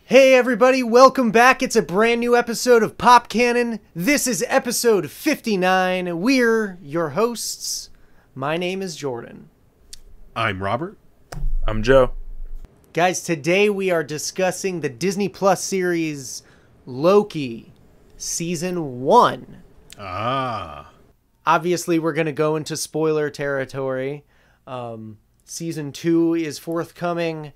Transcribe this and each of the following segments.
Hey everybody, welcome back. It's a brand new episode of Pop Kannon. This is episode 59. We're your hosts. My name is Jordan. I'm Robert. I'm Joe. Guys, today we are discussing the Disney Plus series Loki, Season 1. Obviously, we're going to go into spoiler territory. Season 2 is forthcoming.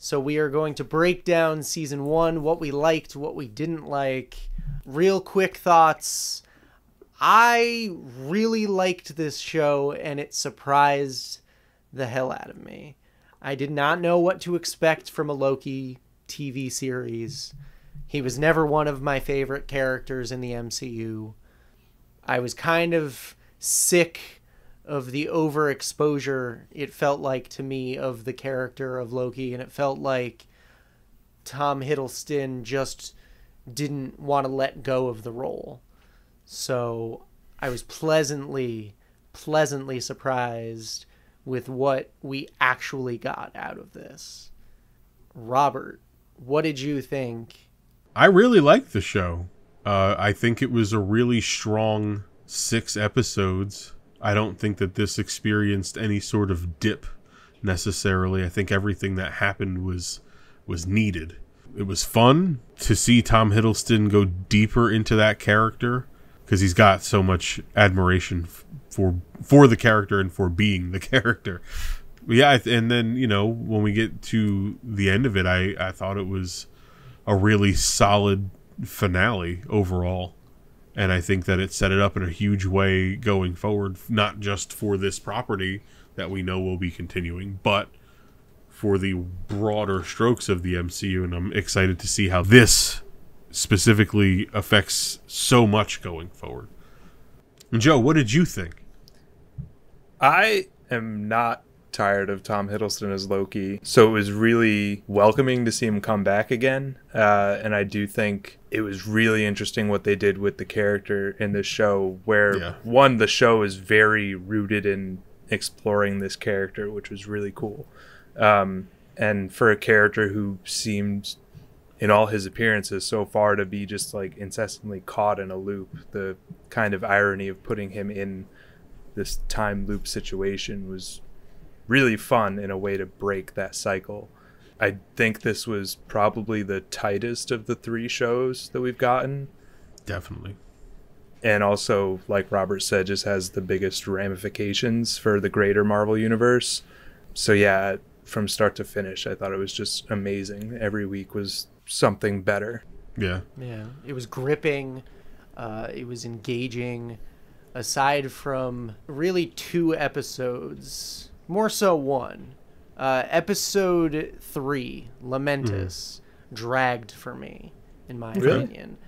So we are going to break down Season 1, what we liked, what we didn't like. Real quick thoughts. I really liked this show, and it surprised the hell out of me. I did not know what to expect from a Loki TV series. He was never one of my favorite characters in the MCU. I was kind of sick of the overexposure, it felt like to me, of the character of Loki, and it felt like Tom Hiddleston just didn't want to let go of the role. So I was pleasantly surprised with what we actually got out of this. Robert, what did you think? I really liked the show. I think it was a really strong 6 episodes. I don't think that this experienced any sort of dip necessarily. I think everything that happened was needed. It was fun to see Tom Hiddleston go deeper into that character because he's got so much admiration for the character and for being the character. Yeah, and then, you know, when we get to the end of it, I thought it was a really solid finale overall. And I think that it set it up in a huge way going forward, not just for this property that we know will be continuing, but for the broader strokes of the MCU. And I'm excited to see how this specifically affects so much going forward. And Joe, what did you think? I am not tired of Tom Hiddleston as Loki, so it was really welcoming to see him come back again. And I do think it was really interesting what they did with the character in this show, where one, the show is very rooted in exploring this character, which was really cool. And for a character who seemed in all his appearances so far to be just like incessantly caught in a loop, the kind of irony of putting him in this time loop situation was really fun in a way to break that cycle. I think this was probably the tightest of the 3 shows that we've gotten. Definitely. And also, like Robert said, just has the biggest ramifications for the greater Marvel universe. So yeah, from start to finish, I thought it was just amazing. Every week was something better. Yeah. Yeah, it was gripping. It was engaging. Aside from really 2 episodes, more so 1. Episode 3, Lamentus, dragged for me, in my opinion.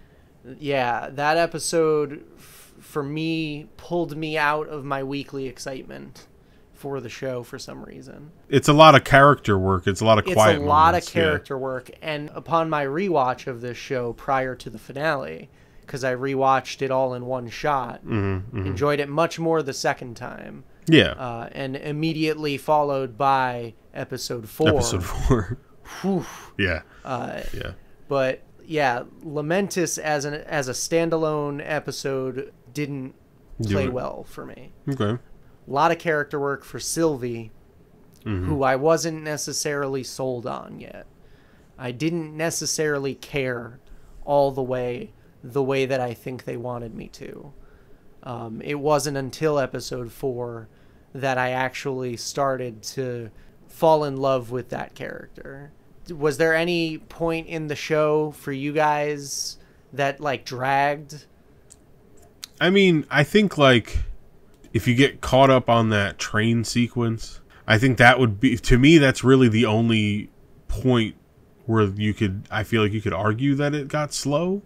Yeah, that episode, for me, pulled me out of my weekly excitement for the show for some reason. It's a lot of character work. It's a lot of quiet moments. It's a lot of character work. And upon my rewatch of this show prior to the finale, because I rewatched it all in one shot, enjoyed it much more the second time. Yeah. And immediately followed by episode 4. Episode 4. Whew. Yeah. Yeah. But yeah, Lamentus as a standalone episode didn't play well for me. Okay. A lot of character work for Sylvie, who I wasn't necessarily sold on yet. I didn't necessarily care all the way that I think they wanted me to. It wasn't until episode 4 that I actually started to fall in love with that character. Was there any point in the show for you guys that like dragged? I mean, I think like if you get caught up on that train sequence, I think that would be, to me, that's really the only point where I feel like you could argue that it got slow,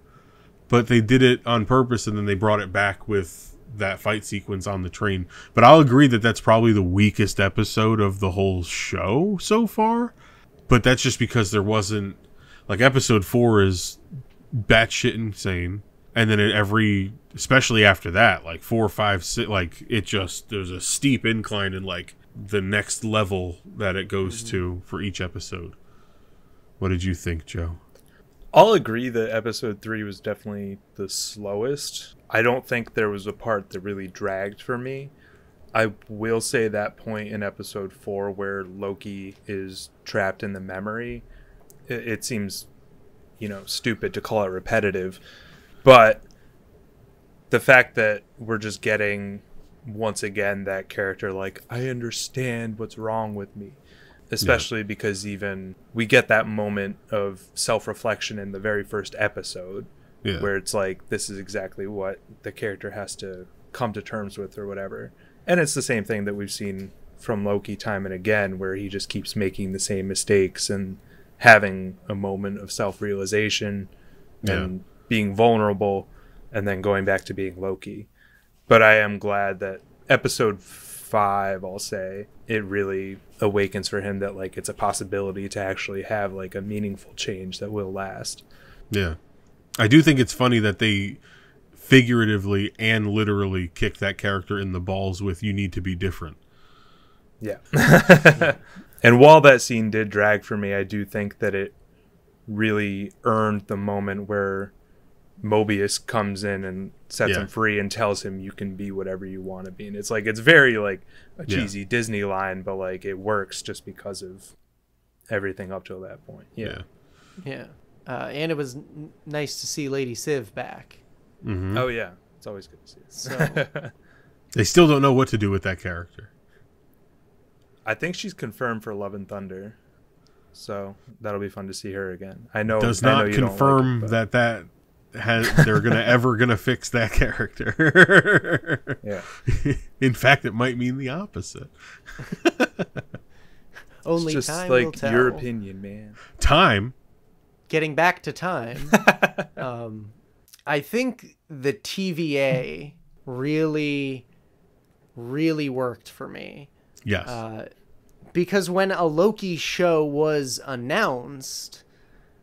but they did it on purpose and then they brought it back with that fight sequence on the train. But I'll agree that that's probably the weakest episode of the whole show so far. But that's just because there wasn't, like, episode 4 is batshit insane. And then especially after that, like 4, 5, 6, like it just, there's a steep incline in like the next level that it goes to for each episode. What did you think, Joe? I'll agree that episode 3 was definitely the slowest. I don't think there was a part that really dragged for me. I will say that point in episode 4 where Loki is trapped in the memory, it seems, stupid to call it repetitive. But the fact that we're just getting, once again, that character like, I understand what's wrong with me. Especially because even we get that moment of self-reflection in the very first episode where it's like, this is exactly what the character has to come to terms with or whatever. And it's the same thing that we've seen from Loki time and again, where he just keeps making the same mistakes and having a moment of self-realization and being vulnerable and then going back to being Loki. But I am glad that episode 5, I'll say, it really awakens for him that like it's a possibility to actually have like a meaningful change that will last. Yeah. I do think it's funny that they figuratively and literally kick that character in the balls with "you need to be different." Yeah. And while that scene did drag for me, I do think that it really earned the moment where Mobius comes in and sets him free and tells him you can be whatever you want to be. And it's like, it's very like a cheesy Disney line, but like it works just because of everything up till that point. Yeah. And it was nice to see Lady Civ back. Mm-hmm. Oh yeah, it's always good to see it. So they still don't know what to do with that character. I think she's confirmed for Love and Thunder, so that'll be fun to see her again. I know does I know not you confirm don't like it, that they're gonna fix that character. Yeah. In fact, it might mean the opposite. Only it's just time like will tell. your opinion, man. Time. Getting back to time, I think the TVA really, really worked for me. Yes. Because when a Loki show was announced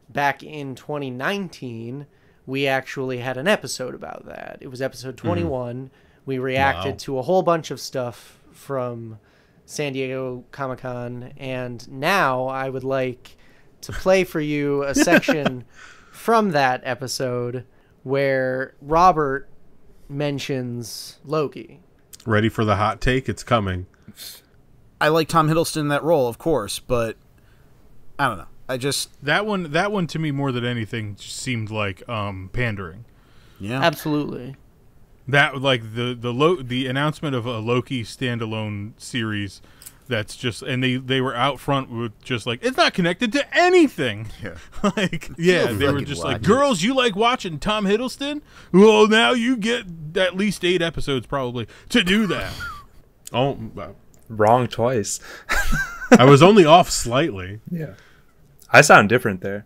back in 2019, we actually had an episode about that. It was episode 21. We reacted to a whole bunch of stuff from San Diego Comic-Con, and now I would like to play for you a section from that episode where Robert mentions Loki. Ready for the hot take? It's coming. I like Tom Hiddleston in that role, of course, but I don't know. I just that one to me more than anything just seemed like pandering. Yeah, absolutely. That like the announcement of a Loki standalone series. That's just, and they were out front with just like, it's not connected to anything. Yeah. They were just like, girls, you like watching Tom Hiddleston? Well, now you get at least 8 episodes probably to do that. Oh, Wrong twice. I was only off slightly. Yeah. I sound different there.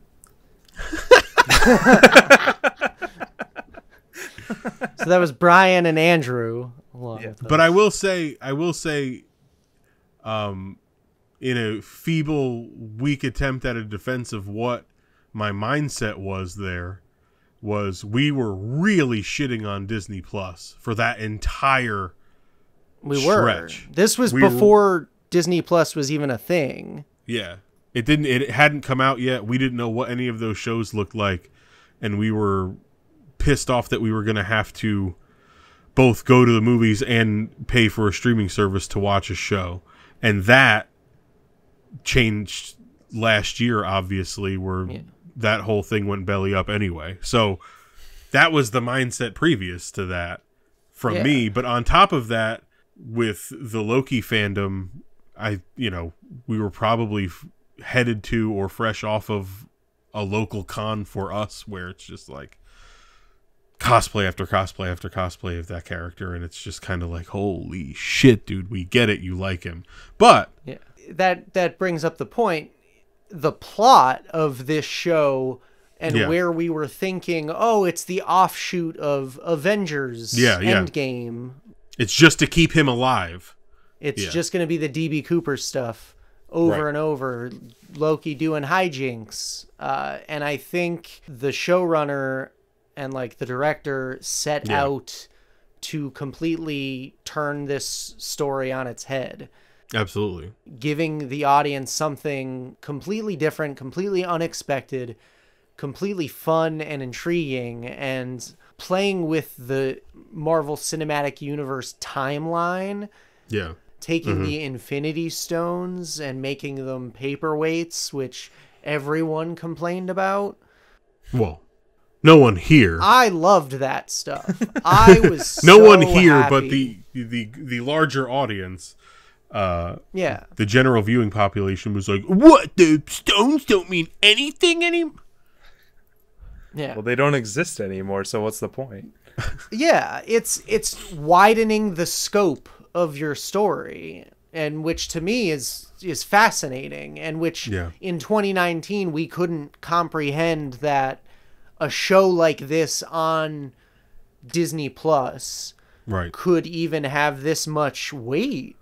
So that was Brian and Andrew. But I will say, in a feeble, weak attempt at a defense of what my mindset was we were really shitting on Disney Plus for that entire stretch. This was before Disney Plus was even a thing. Yeah. It hadn't come out yet. We didn't know what any of those shows looked like, and we were pissed off that we were going to have to both go to the movies and pay for a streaming service to watch a show. And that changed last year, obviously, where that whole thing went belly up anyway. So that was the mindset previous to that from me. But on top of that, with the Loki fandom, we were probably headed to or fresh off of a local con for us where it's just like cosplay after cosplay after cosplay of that character, and it's just kind of like, holy shit, dude, we get it, you like him. But that brings up the point, the plot of this show and where we were thinking, it's the offshoot of Avengers Endgame. It's just to keep him alive. It's just going to be the DB Cooper stuff over and over, Loki doing hijinks. And I think the showrunner and like the director set out to completely turn this story on its head. Absolutely. Giving the audience something completely different, completely unexpected, completely fun and intriguing, and playing with the Marvel Cinematic Universe timeline. Yeah. Taking the Infinity Stones and making them paperweights, which everyone complained about. Well, no one here. I loved that stuff. I was No so one here, happy. but the larger audience. Yeah. The general viewing population was like, "What? The stones don't mean anything anymore." Yeah. Well, they don't exist anymore, so what's the point? Yeah, it's widening the scope of your story, and which to me is fascinating, and which in 2019 we couldn't comprehend that a show like this on Disney Plus could even have this much weight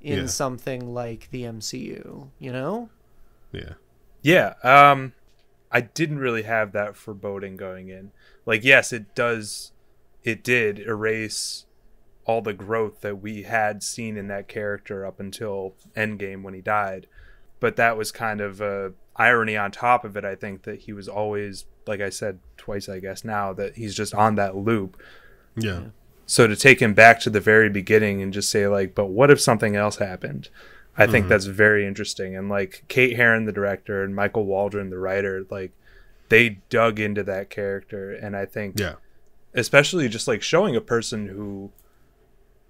in something like the MCU, you know? Yeah. Yeah, I didn't really have that foreboding going in. Like, yes, it did erase all the growth that we had seen in that character up until Endgame when he died. But that was kind of a irony on top of it, I think, that he was always, like I said twice, I guess now, that he's just on that loop. Yeah. So to take him back to the very beginning and just say, like, but what if something else happened? I think that's very interesting. And, like, Kate Herron, the director, and Michael Waldron, the writer, like, they dug into that character. And I think, especially just, like, showing a person who,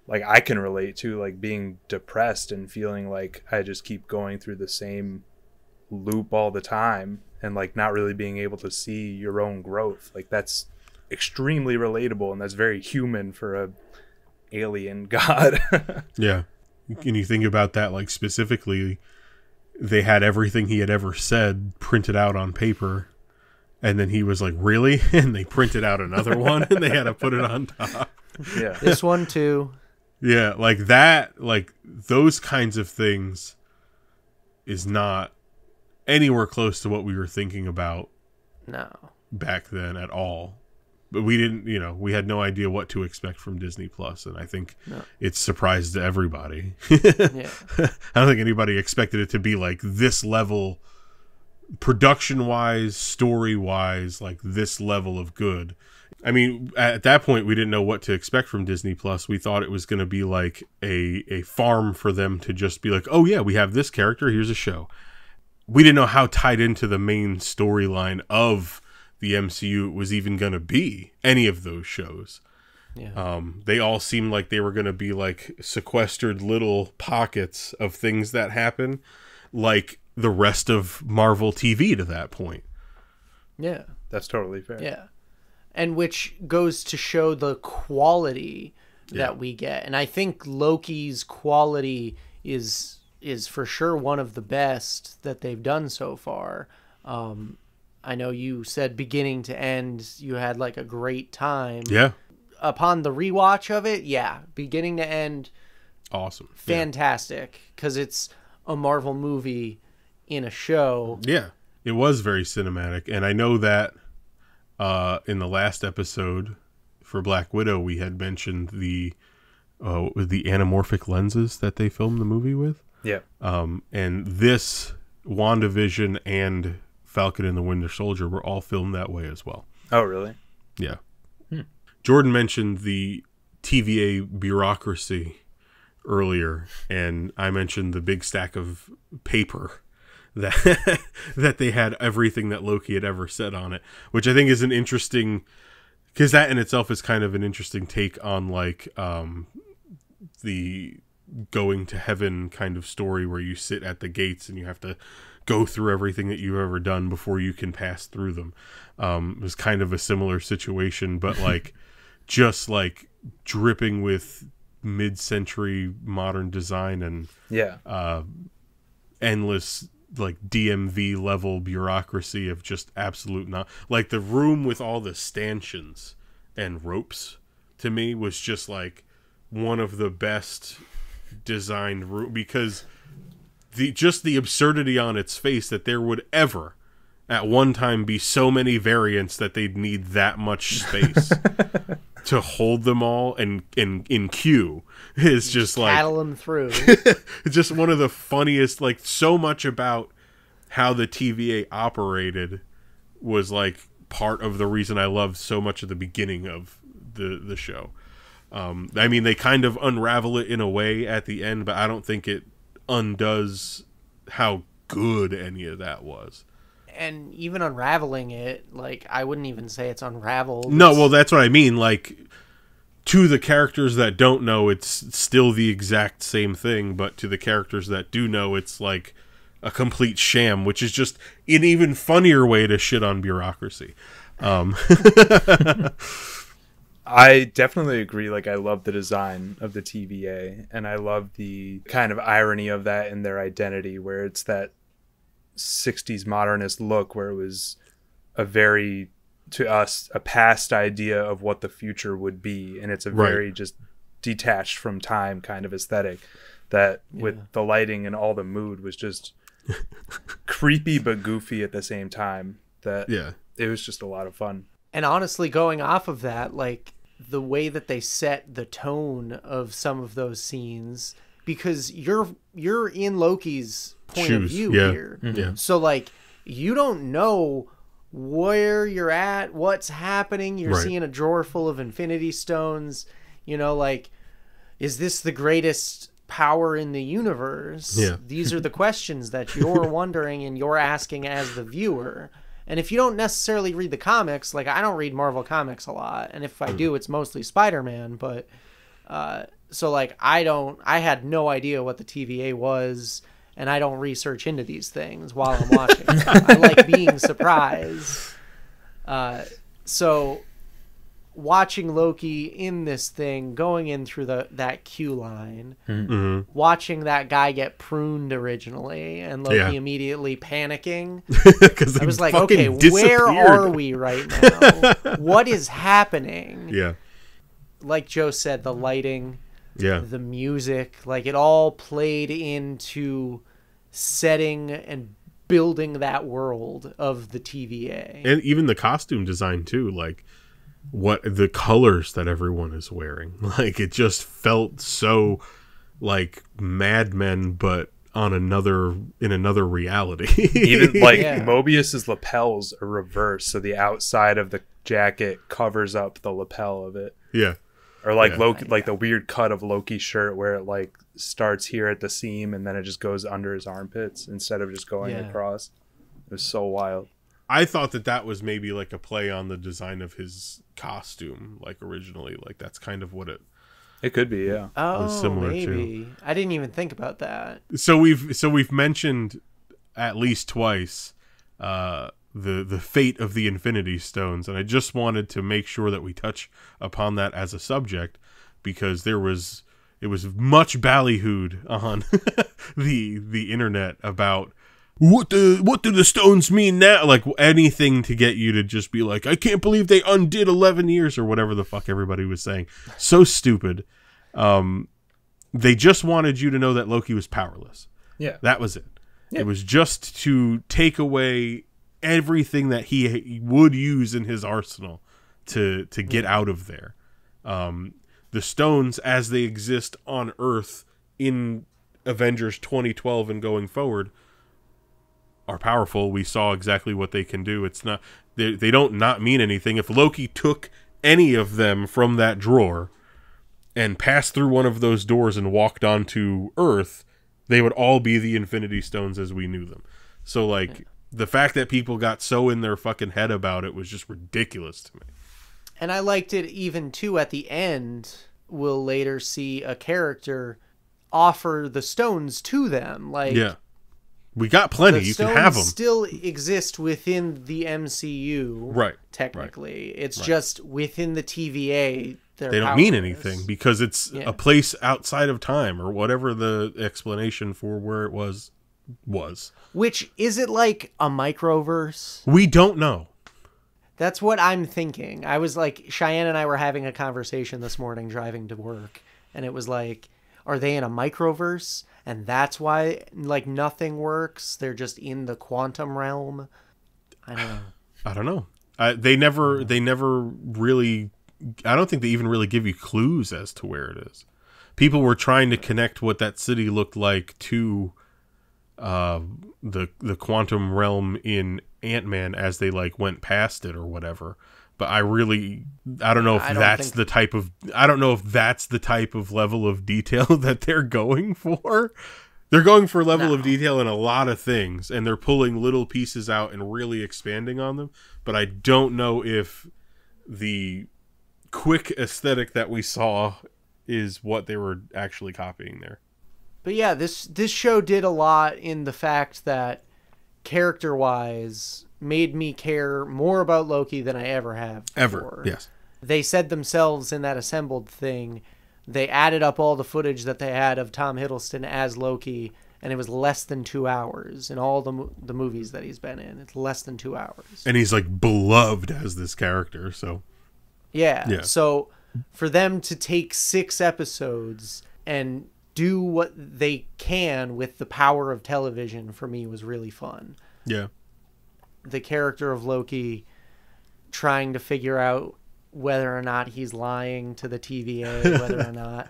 like, I can relate to, like, being depressed and feeling like I just keep going through the same loop all the time and, like, not really being able to see your own growth. Like, that's extremely relatable, and that's very human for a alien god. Yeah. And you think about that, like, specifically, they had everything he had ever said printed out on paper, and then he was like, really? And they printed out another one, and they had to put it on top. Yeah. This one too. Yeah, like that, like, those kinds of things is not anywhere close to what we were thinking about back then at all. But we didn't, we had no idea what to expect from Disney Plus, and I think it surprised everybody. I don't think anybody expected it to be like this level, production-wise, story-wise, like this level of good. I mean, at that point, we didn't know what to expect from Disney Plus. We thought it was going to be like a farm for them to just be like, oh yeah, we have this character, here's a show. We didn't know how tied into the main storyline of the MCU was even going to be any of those shows. They all seemed like they were going to be like sequestered little pockets of things that happen, like the rest of Marvel TV to that point. Yeah. That's totally fair. Yeah. And which goes to show the quality that we get. And I think Loki's quality is for sure one of the best that they've done so far. I know you said beginning to end, you had like a great time. Yeah. Upon the rewatch of it, beginning to end, awesome. Fantastic. Because it's a Marvel movie in a show. Yeah. It was very cinematic. And I know that in the last episode for Black Widow, we had mentioned the anamorphic lenses that they filmed the movie with. Yeah. And this, WandaVision and Falcon and the Winter Soldier were all filmed that way as well. Oh, really? Yeah. Jordan mentioned the TVA bureaucracy earlier, and I mentioned the big stack of paper that that they had everything that Loki had ever said on it, which I think is an interesting, because that in itself is kind of an interesting take on like the going to heaven kind of story where you sit at the gates and you have to go through everything that you've ever done before you can pass through them. It was kind of a similar situation, but like just like dripping with mid-century modern design and endless like DMV level bureaucracy of just absolute not like the room with all the stanchions and ropes to me was just like one of the best designed room, because the absurdity on its face that there would ever at one time be so many variants that they'd need that much space to hold them all and in queue is just like cattle them through. It's just one of the funniest, like so much about how the TVA operated was like part of the reason I loved so much of the beginning of the show. I mean, they kind of unravel it in a way at the end, but I don't think it undoes how good any of that was. And even unraveling it, like, I wouldn't even say it's unraveled. No, well, that's what I mean. Like, to the characters that don't know, it's still the exact same thing, but to the characters that do know, it's like a complete sham, which is just an even funnier way to shit on bureaucracy. I definitely agree. Like, I love the design of the TVA, and I love the kind of irony of that in their identity, where it's that 60s modernist look where it was a very, to us, a past idea of what the future would be, and it's a very just detached from time kind of aesthetic that with the lighting and all the mood was just creepy but goofy at the same time. That it was just a lot of fun. And honestly, going off of that, like, the way that they set the tone of some of those scenes, because you're in Loki's point of view here. Yeah. So, like, you don't know where you're at, what's happening. You're seeing a drawer full of Infinity Stones. You know, like, is this the greatest power in the universe? Yeah. These are the questions that you're wondering and you're asking as the viewer. And if you don't necessarily read the comics, like, I don't read Marvel comics a lot, and if I do, it's mostly Spider-Man, but so, like, I had no idea what the TVA was, and I don't research into these things while I'm watching. I like being surprised. So watching Loki in this thing, going in through that queue line, watching that guy get pruned originally, and Loki immediately panicking. I was like, okay, where are we right now? What is happening? Yeah. Like Joe said, the lighting, Yeah. the music, like, it all played into setting and building that world of the TVA. And even the costume design too, like what the colors that everyone is wearing. Like, it just felt so like Mad Men, but on in another reality. Even like Mobius's lapels are reversed, so the outside of the jacket covers up the lapel of it. Yeah. Or like Loki, like the weird cut of Loki's shirt where it like starts here at the seam and then it just goes under his armpits instead of just going across. It was so wild. I thought that was maybe like a play on the design of his costume, like originally. Like, that's kind of what it could be, yeah. was similar maybe. to. I didn't even think about that. So we've mentioned at least twice the fate of the Infinity Stones, and I just wanted to make sure that we touch upon that as a subject, because it was much ballyhooed on the internet about what do the stones mean now, like anything to get you to just be like, I can't believe they undid 11 years or whatever the fuck everybody was saying. So stupid. They just wanted you to know that Loki was powerless. Yeah, that was it. Yeah. It was just to take away everything that he would use in his arsenal to get out of there. The stones, as they exist on Earth in Avengers 2012 and going forward, are powerful. We saw exactly what they can do. It's not they don't not mean anything. If Loki took any of them from that drawer and passed through one of those doors and walked onto Earth, they would all be the Infinity Stones as we knew them. So, like, the fact that people got so in their fucking head about it was just ridiculous to me. And I liked it even, too, at the end, we'll later see a character offer the stones to them. Like, yeah. We got plenty. You can have them. Still exist within the MCU, right? Technically, it's just within the TVA. They don't mean anything because it's a place outside of time, or whatever the explanation for where it was. Which is it, like a microverse? We don't know. That's what I'm thinking. I was like, Cheyenne and I were having a conversation this morning driving to work, and it was like, are they in a microverse? And that's why, like, nothing works. They're just in the quantum realm. I don't know. They never really. I don't think they even really give you clues as to where it is. People were trying to connect what that city looked like to the quantum realm in AntMan as they like went past it or whatever. But I don't know if that's the type of level of detail that they're going for. They're going for a level of detail in a lot of things, and they're pulling little pieces out and really expanding on them. But I don't know if the quick aesthetic that we saw is what they were actually copying there. But yeah, this show did a lot in the fact that character-wise made me care more about Loki than I ever have before. Yes. They said themselves in that assembled thing, they added up all the footage that they had of Tom Hiddleston as Loki, and it was less than 2 hours in all the movies that he's been in. It's less than 2 hours. And he's like beloved as this character, so. Yeah. So for them to take 6 episodes and do what they can with the power of television, for me, was really fun. Yeah. The character of Loki trying to figure out whether or not he's lying to the TVA, whether or not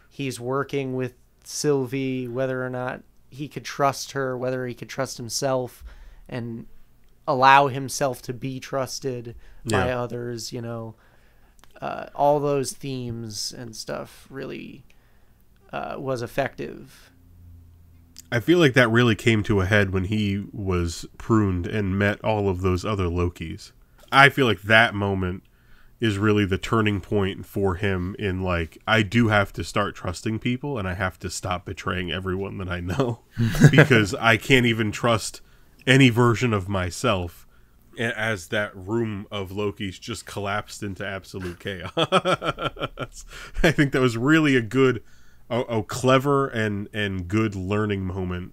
he's working with Sylvie, whether or not he could trust her, whether he could trust himself and allow himself to be trusted by others, you know. All those themes and stuff really was effective. I feel like that really came to a head when he was pruned and met all of those other Lokis. I feel like that moment is really the turning point for him in like, I do have to start trusting people and I have to stop betraying everyone that I know because I can't even trust any version of myself as that room of Loki's just collapsed into absolute chaos. I think that was really a clever and good learning moment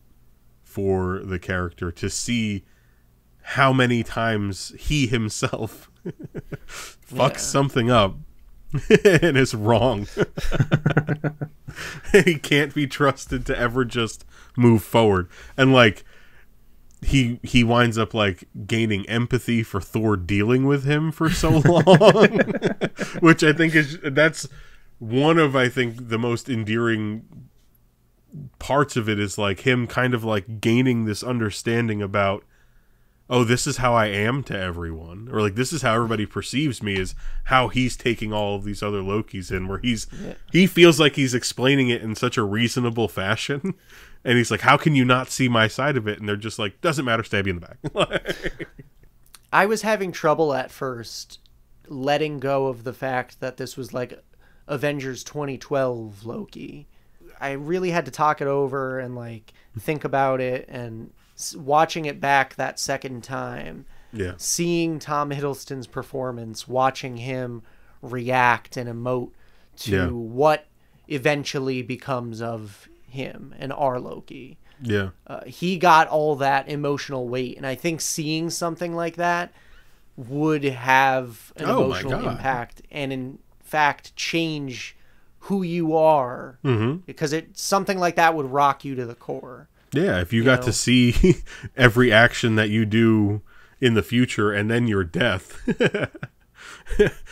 for the character to see how many times he himself fucks something up and is wrong. He can't be trusted to ever just move forward. And like he winds up like gaining empathy for Thor dealing with him for so long, which I think that's one of, I think, the most endearing parts of it is like him kind of like gaining this understanding about, oh, this is how I am to everyone, or like this is how everybody perceives me, is how he's taking all of these other Lokis in, where he feels like he's explaining it in such a reasonable fashion, and he's like, how can you not see my side of it? And they're just like, doesn't matter, stab you in the back. I was having trouble at first letting go of the fact that this was like Avengers 2012 Loki. I really had to talk it over and like think about it, and watching it back that second time, seeing Tom Hiddleston's performance, watching him react and emote to what eventually becomes of him and our Loki. He got all that emotional weight, and I think seeing something like that would have an emotional impact and in fact change who you are, because something like that would rock you to the core. Yeah, if you got to see every action that you do in the future and then your death.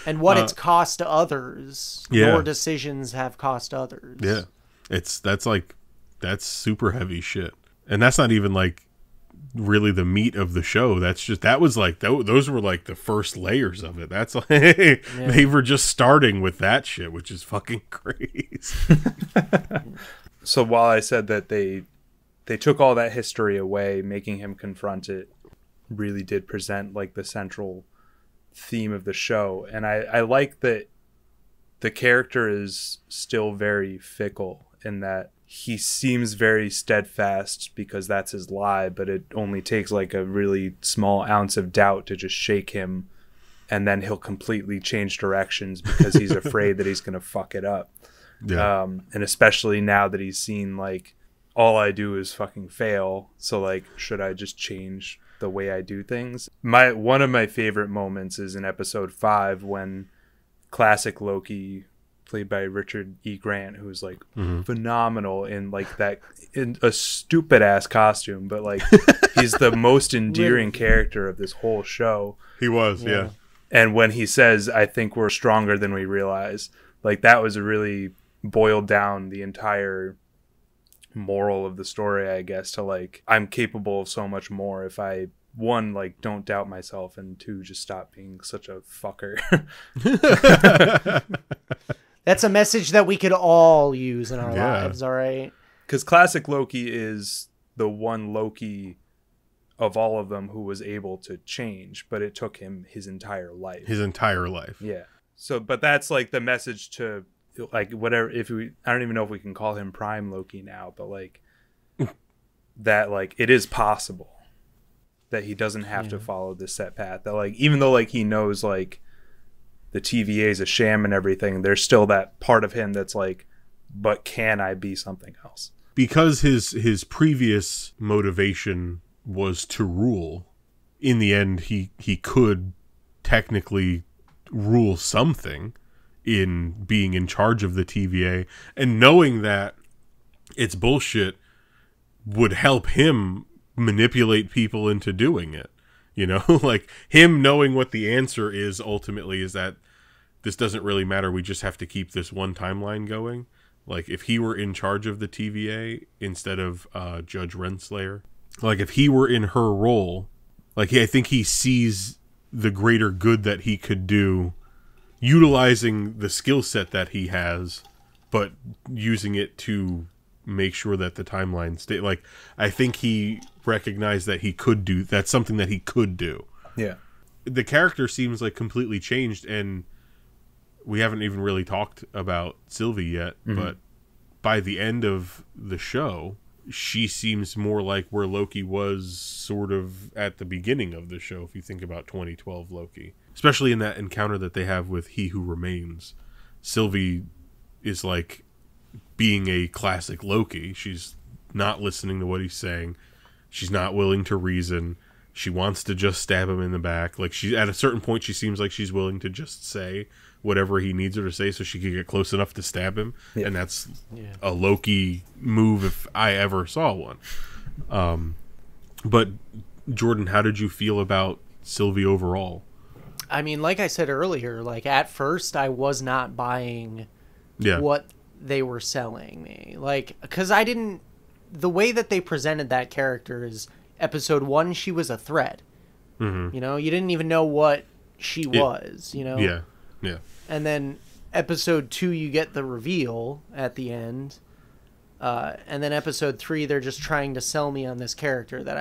And what it's cost to others. Your decisions have cost others. Yeah. That's super heavy shit. And that's not even like really the meat of the show. That was like, those were like the first layers of it. That's like, they were just starting with that shit, which is fucking crazy. So while I said that they took all that history away, making him confront it really did present like the central theme of the show. And I like that the character is still very fickle in that he seems very steadfast because that's his lie, but it only takes like a really small ounce of doubt to just shake him, and then he'll completely change directions because he's afraid that he's going to fuck it up. And especially now that he's seen like, all I do is fucking fail, so like, should I just change the way I do things? One of my favorite moments is in episode 5 when classic Loki, played by Richard E. Grant, who's like phenomenal in like that, in a stupid ass costume, but like he's the most endearing character of this whole show. He was, yeah. And when he says, I think we're stronger than we realize, like that was really boiled down the entire moral of the story, I guess, to like, I'm capable of so much more if I one, like, don't doubt myself, and two, just stop being such a fucker. That's a message that we could all use in our Yeah. lives, all right? Because classic Loki is the one Loki of all of them who was able to change, but it took him his entire life. His entire life. Yeah. So, but that's like the message to, like, whatever, I don't even know if we can call him Prime Loki now, but like that, like, it is possible that he doesn't have to follow this set path. That, like, even though, like, he knows, like, the TVA is a sham and everything, there's still that part of him that's like, but can I be something else? Because his previous motivation was to rule, in the end he could technically rule something in being in charge of the TVA, and knowing that it's bullshit would help him manipulate people into doing it. You know, like, him knowing what the answer is ultimately is that this doesn't really matter, we just have to keep this one timeline going. Like, if he were in charge of the TVA instead of Judge Renslayer, like, if he were in her role, like, I think he sees the greater good that he could do utilizing the skill set that he has, but using it to make sure that the timeline stay. Like, I think he recognized that he could do, that's something that he could do. Yeah. The character seems like completely changed, and we haven't even really talked about Sylvie yet, but by the end of the show, she seems more like where Loki was sort of at the beginning of the show, if you think about 2012 Loki. Especially in that encounter that they have with He Who Remains. Sylvie is like being a classic Loki. She's not listening to what he's saying. She's not willing to reason. She wants to just stab him in the back. Like, she, at a certain point, she seems like she's willing to just say whatever he needs her to say so she can get close enough to stab him. Yeah. And that's a Loki move if I ever saw one. But Jordan, how did you feel about Sylvie overall? I mean, like I said earlier, like, at first I was not buying what they were selling me. Like, because the way that they presented that character is episode 1, she was a threat. You know, you didn't even know what she was, you know? Yeah. And then episode 2, you get the reveal at the end. And then episode 3, they're just trying to sell me on this character that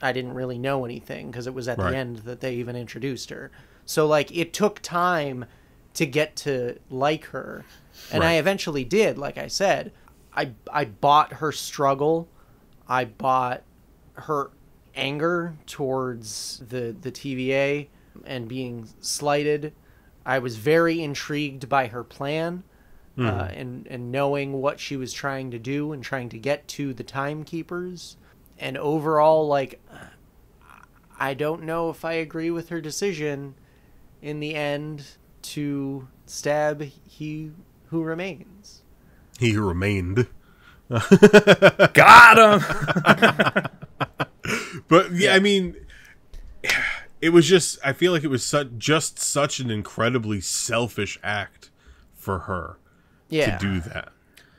I didn't really know anything, because it was at the end that they even introduced her. So, like, it took time to get to like her. And I eventually did, like I said. I bought her struggle. I bought her anger towards the TVA and being slighted. I was very intrigued by her plan, and knowing what she was trying to do and trying to get to the timekeepers. And overall, like, I don't know if I agree with her decision in the end to stab He Who Remains. He Who Remained. Got him! But, yeah, I mean, it was just, I feel like it was such an incredibly selfish act for her to do that.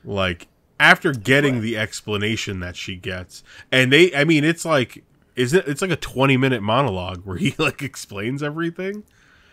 Like, after getting the explanation that she gets, and it's like, it's like a 20-minute monologue where he, like, explains everything.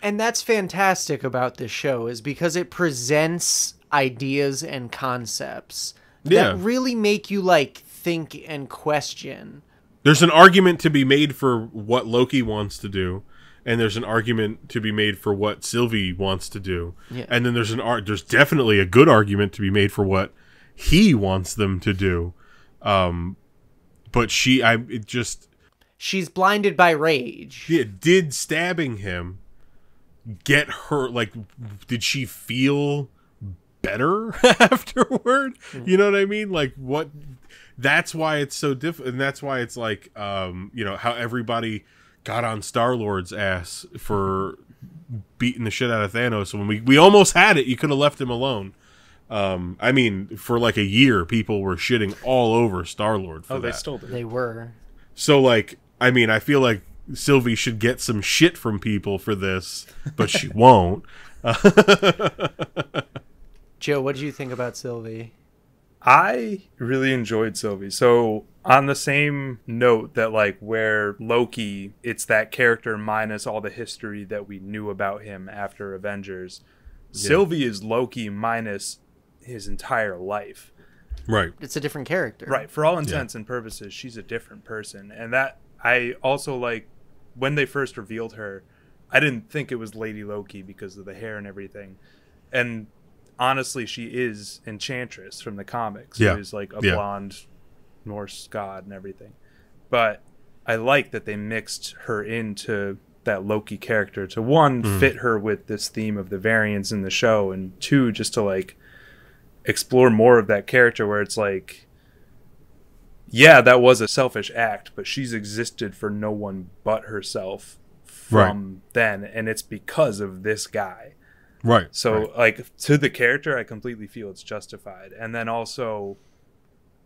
And that's fantastic about this show, is because it presents ideas and concepts that really make you, like, think and question. There's an argument to be made for what Loki wants to do, and there's an argument to be made for what Sylvie wants to do. Yeah. And then there's definitely a good argument to be made for what he wants them to do. But she's blinded by rage. Yeah, did stabbing him get her, like, did she feel better afterward? You know what I mean? Like, what? That's why it's so different, and that's why it's like, you know, how everybody got on Star-Lord's ass for beating the shit out of Thanos. When we almost had it, you could have left him alone. I mean, for like a year, people were shitting all over Star-Lord for that. They still do. They were. So, like, I mean, I feel like Sylvie should get some shit from people for this, but she won't. Joe, what did you think about Sylvie? I really enjoyed Sylvie. So On the same note that, like, where Loki, it's that character minus all the history that we knew about him after Avengers. Yeah. Sylvie is Loki minus his entire life. Right. It's a different character. Right. For all intents and purposes, she's a different person. And that, I also, like, when they first revealed her, I didn't think it was Lady Loki because of the hair and everything. And honestly, she is Enchantress from the comics. Yeah. Who's like a blonde Norse god and everything. But I like that they mixed her into that Loki character to, one, fit her with this theme of the variants in the show, and two, just to like explore more of that character where it's like, yeah, that was a selfish act, but she's existed for no one but herself from then, and it's because of this guy. Right. So like, to the character, I completely feel it's justified. And then also,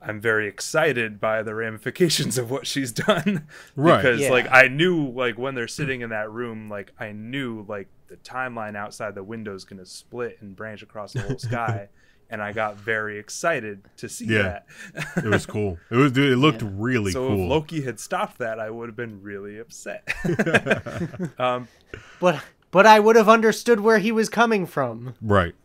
I'm very excited by the ramifications of what she's done. Right. Because like, I knew, like, when they're sitting in that room, like, I knew like the timeline outside the window is going to split and branch across the whole sky. And I got very excited to see that. It was cool. It looked really so cool. So if Loki had stopped that, I would have been really upset. But I would have understood where he was coming from. Right.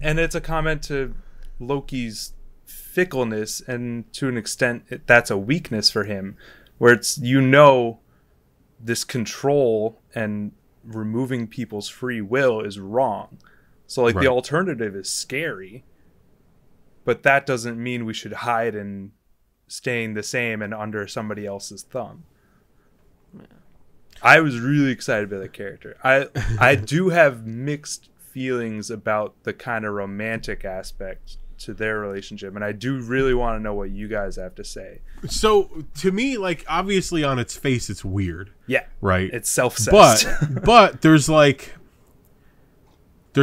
And it's a comment to Loki's fickleness, and to an extent that's a weakness for him, where it's, this control and removing people's free will is wrong. So like the alternative is scary, but that doesn't mean we should hide in staying the same and under somebody else's thumb. Yeah. I was really excited by that character. I do have mixed feelings about the kind of romantic aspect to their relationship, and I do really want to know what you guys have to say. So to me, like, obviously on its face it's weird. Yeah. Right? It's self-obsessed. But there's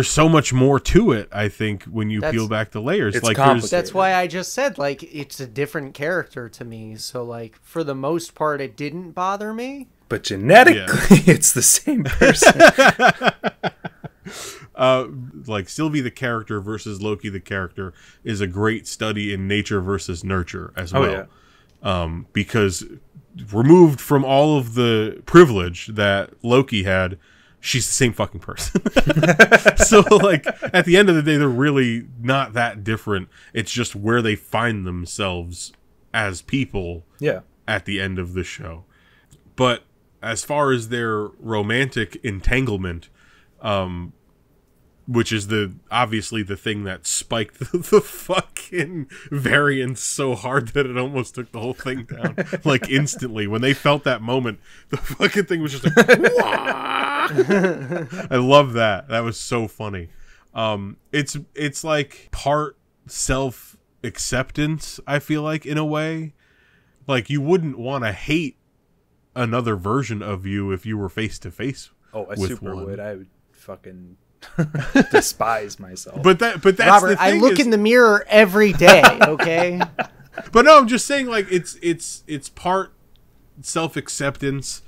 so much more to it, I think, when you peel back the layers. It's like, complicated. That's why I just said, like, it's a different character to me. So, like, for the most part, it didn't bother me. But genetically, it's the same person. Like, Sylvie the character versus Loki the character is a great study in nature versus nurture as well. Yeah. Because removed from all of the privilege that Loki had, she's the same fucking person. So, like, at the end of the day, they're really not that different. It's just where they find themselves as people at the end of the show. But as far as their romantic entanglement, which is obviously the thing that spiked the fucking variance so hard that it almost took the whole thing down. Like, instantly. When they felt that moment, the fucking thing was just like, I love that. That was so funny. It's like part self-acceptance, I feel like, in a way. Like, you wouldn't want to hate another version of you if you were face-to-face with super one. would. I would fucking despise myself. But that's Robert, the thing. I look in the mirror every day, okay? But no, I'm just saying, like, it's part self-acceptance,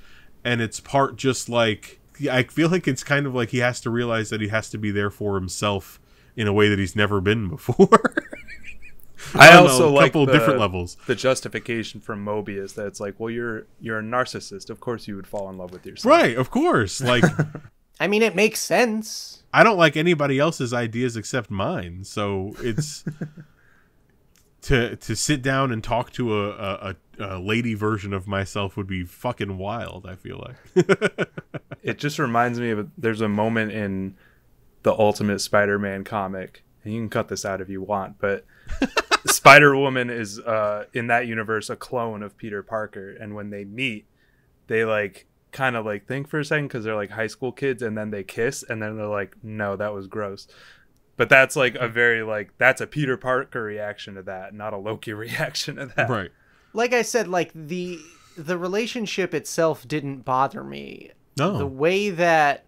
and it's part just like, I feel like it's kind of like he has to realize that he has to be there for himself in a way that he's never been before. I also like couple different levels. The justification from Mobius that it's like, well, you're a narcissist. Of course you would fall in love with yourself. Right, of course. Like, I mean, it makes sense. I don't like anybody else's ideas except mine. So it's to sit down and talk to a lady version of myself would be fucking wild, I feel like. It just reminds me of, there's a moment in the Ultimate Spider-Man comic, and you can cut this out if you want, but Spider-Woman is in that universe a clone of Peter Parker, and when they meet, they like kind of like think for a second because they're like high school kids, and then they kiss, and then they're like, no, that was gross. But that's like a very like, that's a Peter Parker reaction to that, not a Loki reaction to that. Right. Like I said, like the relationship itself didn't bother me. No. The way that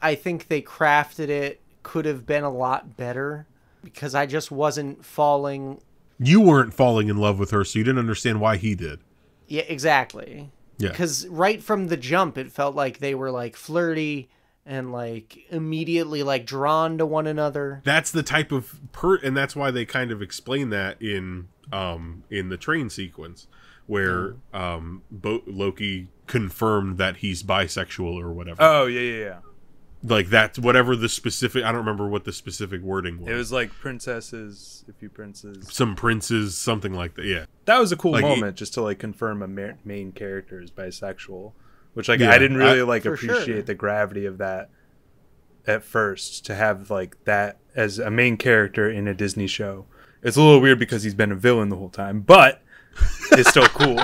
I think they crafted it could have been a lot better, because I just wasn't falling. You weren't falling in love with her, so you didn't understand why he did. Yeah, exactly. Yeah. Because right from the jump, it felt like they were like flirty and like immediately like drawn to one another. That's the type of and that's why they kind of explain that in in the train sequence where Loki confirmed that he's bisexual or whatever. Oh, yeah. Like that's whatever the specific, I don't remember what the specific wording was. It was like princesses, a few princes. Some princes, something like that, yeah. That was a cool Like, moment just to like confirm a main character is bisexual, which like Yeah, I didn't really for appreciate sure. the gravity of that at first, to have like that as a main character in a Disney show. It's a little weird because he's been a villain the whole time, but it's still cool.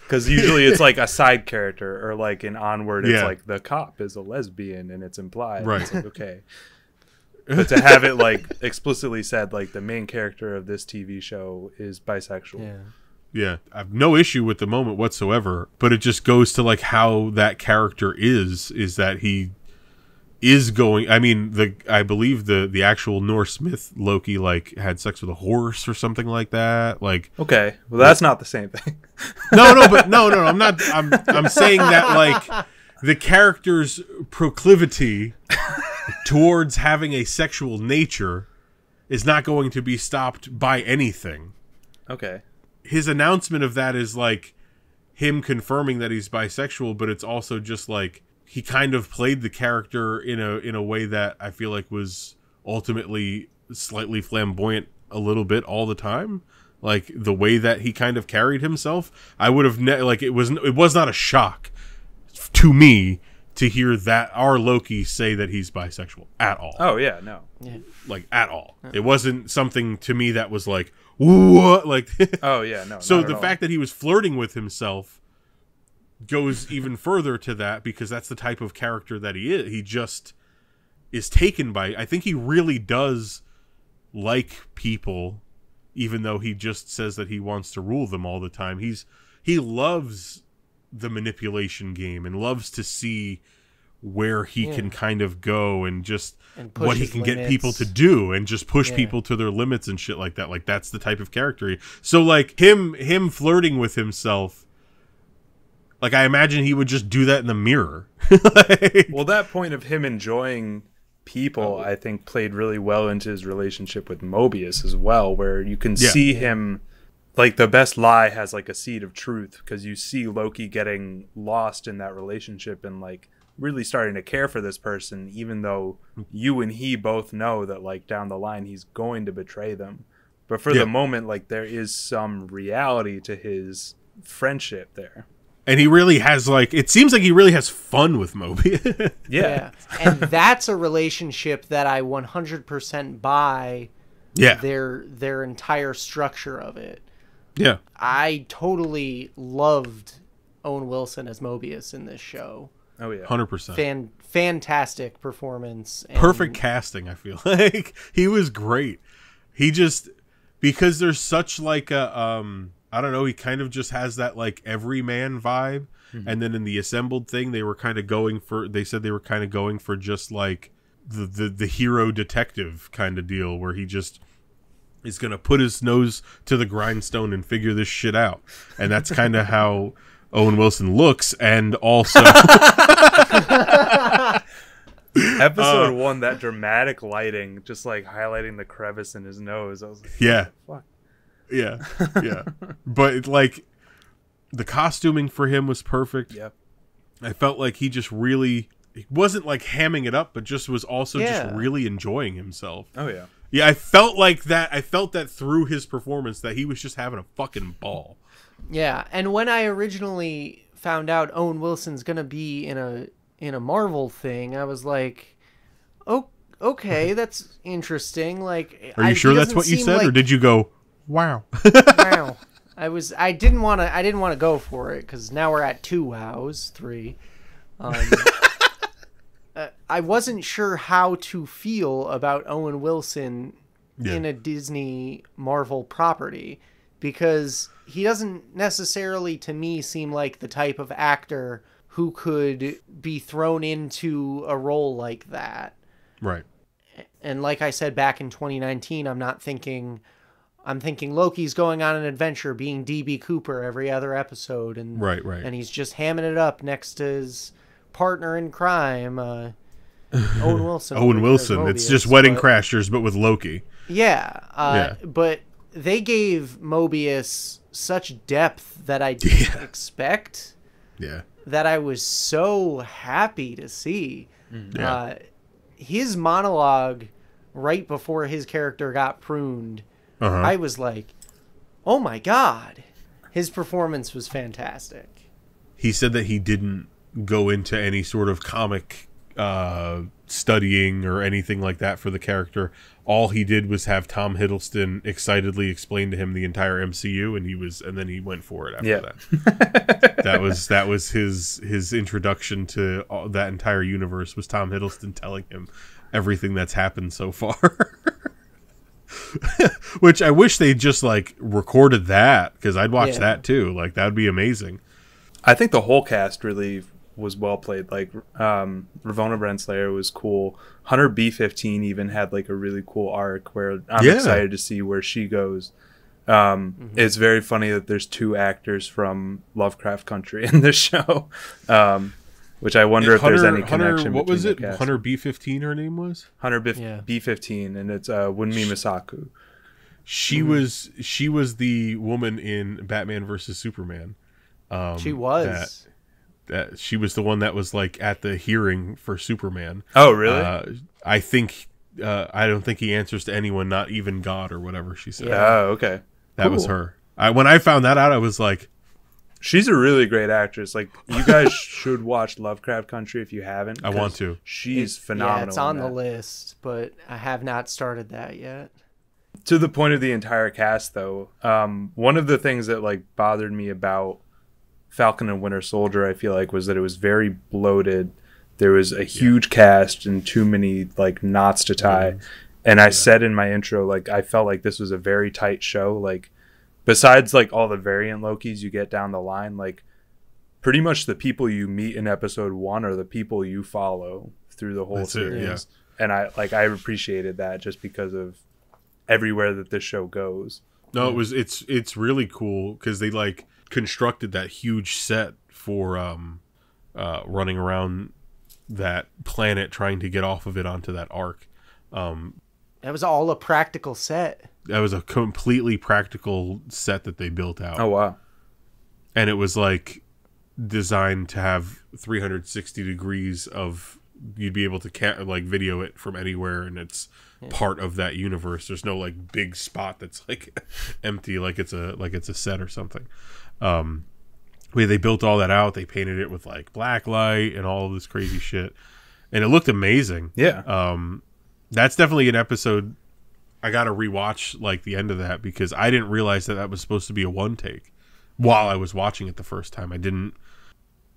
Because usually it's like a side character, or like in Onward, it's like the cop is a lesbian and it's implied. Right. It's like, okay. But to have it like explicitly said, like the main character of this TV show is bisexual. Yeah. Yeah, I have no issue with the moment whatsoever, but it just goes to like how that character is that he is going, I mean, I believe the actual Norse myth Loki like had sex with a horse or something like that. Like, Okay, well that's not the same thing. no, I'm not, I'm saying that like the character's proclivity towards having a sexual nature is not going to be stopped by anything. Okay. His announcement of that is like him confirming that he's bisexual, but it's also just like he kind of played the character in a way that I feel like was ultimately slightly flamboyant a little bit all the time. Like the way that he kind of carried himself, I would have like it was not a shock to me to hear that our Loki say that he's bisexual at all. Oh yeah, no. Yeah. Like at all. It wasn't something to me that was like, what? Like, Oh yeah, no. so not the at fact that he was flirting with himself goes even further to that, because that's the type of character that he is. He just is taken by, I think he really does like people, even though he just says that he wants to rule them all the time. He loves the manipulation game and loves to see where he can kind of go and just And push what he his can get limits. people to do and just push people to their limits and shit like that. Like that's the type of character. So like him flirting with himself, like I imagine he would just do that in the mirror. Like, Well, that point of him enjoying people, I think, played really well into his relationship with Mobius as well, where you can see him, like the best lie has like a seed of truth, because you see Loki getting lost in that relationship and like really starting to care for this person, even though you and he both know that like down the line he's going to betray them. But for the moment, like there is some reality to his friendship there. and he really has like, it seems like he really has fun with Mobius. Yeah. And that's a relationship that I 100% buy Yeah. their entire structure of it. Yeah. I totally loved Owen Wilson as Mobius in this show. Oh yeah. 100%. Fantastic performance. And Perfect casting, I feel like. He was great. He just, because there's such like a I don't know, he kind of just has that like everyman vibe. And then in the assembled thing, they were kind of going for, they said they were kind of going for just like the hero detective kind of deal, where he just is going to put his nose to the grindstone and figure this shit out. And that's kind of how Owen Wilson looks. And also Episode 1, that dramatic lighting, just like highlighting the crevice in his nose. I was like, yeah. fuck. Yeah. But like the costuming for him was perfect. Yep. I felt like he just really, he wasn't like hamming it up, but just was also just really enjoying himself. Oh yeah. Yeah, I felt like that. I felt that through his performance, that he was just having a fucking ball. Yeah, and when I originally found out Owen Wilson's gonna be in a Marvel thing, I was like, "Oh, okay, that's interesting." Like, Are you sure that's what you said, or did you go, "Wow"? Wow. I didn't want to go for it, because now we're at 2 wows, 3. I wasn't sure how to feel about Owen Wilson in a Disney Marvel property, because he doesn't necessarily, to me, seem like the type of actor who could be thrown into a role like that. Right. And like I said back in 2019, I'm thinking Loki's going on an adventure being DB Cooper every other episode, and Right. and he's just hamming it up next to his partner in crime, Owen Wilson. Owen Wilson. Mobius, It's just Wedding Crashers, but with Loki. Yeah, but they gave Mobius such depth that I didn't expect. Yeah. That I was so happy to see. Yeah. His monologue right before his character got pruned, I was like, oh my God. His performance was fantastic. He said that he didn't go into any sort of comic studying or anything like that for the character. All he did was have Tom Hiddleston excitedly explain to him the entire MCU, and then he went for it after that. that was his introduction to that entire universe, was Tom Hiddleston telling him everything that's happened so far. Which I wish they just like recorded that, because I'd watch that too. Like, that would be amazing. I think the whole cast really was well played. Like, Ravonna Renslayer was cool. Hunter B-15 even had like a really cool arc where I'm excited to see where she goes. It's very funny that there's 2 actors from Lovecraft Country in this show, which I wonder if there's any connection. What was it? The cast. Hunter B-15 her name was? Hunter B-15, and it's Wunmi Masaku. She was the woman in Batman versus Superman. She was. That she was the one that was like at the hearing for Superman. Oh, really? I think I don't think he answers to anyone, not even God or whatever she said. Oh, okay. That was her. When I found that out, I was like, she's a really great actress. Like, you guys should watch Lovecraft Country if you haven't. I want to. She's phenomenal. Yeah, it's on the list, but I have not started that yet. To the point of the entire cast, though, one of the things that like bothered me about Falcon and Winter Soldier, I feel like, was that it was very bloated. There was a huge cast and too many like knots to tie. And I said in my intro, like, I felt like this was a very tight show. Like, besides like all the variant Lokis you get down the line, like pretty much the people you meet in episode 1 are the people you follow through the whole series. And I appreciated that just because of everywhere that this show goes. No, it's really cool because they like constructed that huge set for running around that planet trying to get off of it onto that arc. That was all a practical set. That was a completely practical set that they built out. Oh, wow. And it was like designed to have 360 degrees of, you'd be able to like video it from anywhere, and it's part of that universe. There's no like big spot that's like empty, like it's a set or something. They built all that out. They painted it with like black light and all of this crazy shit, and it looked amazing. That's definitely an episode I gotta rewatch, like the end of that, because I didn't realize that was supposed to be a one take while I was watching it the first time. I didn't.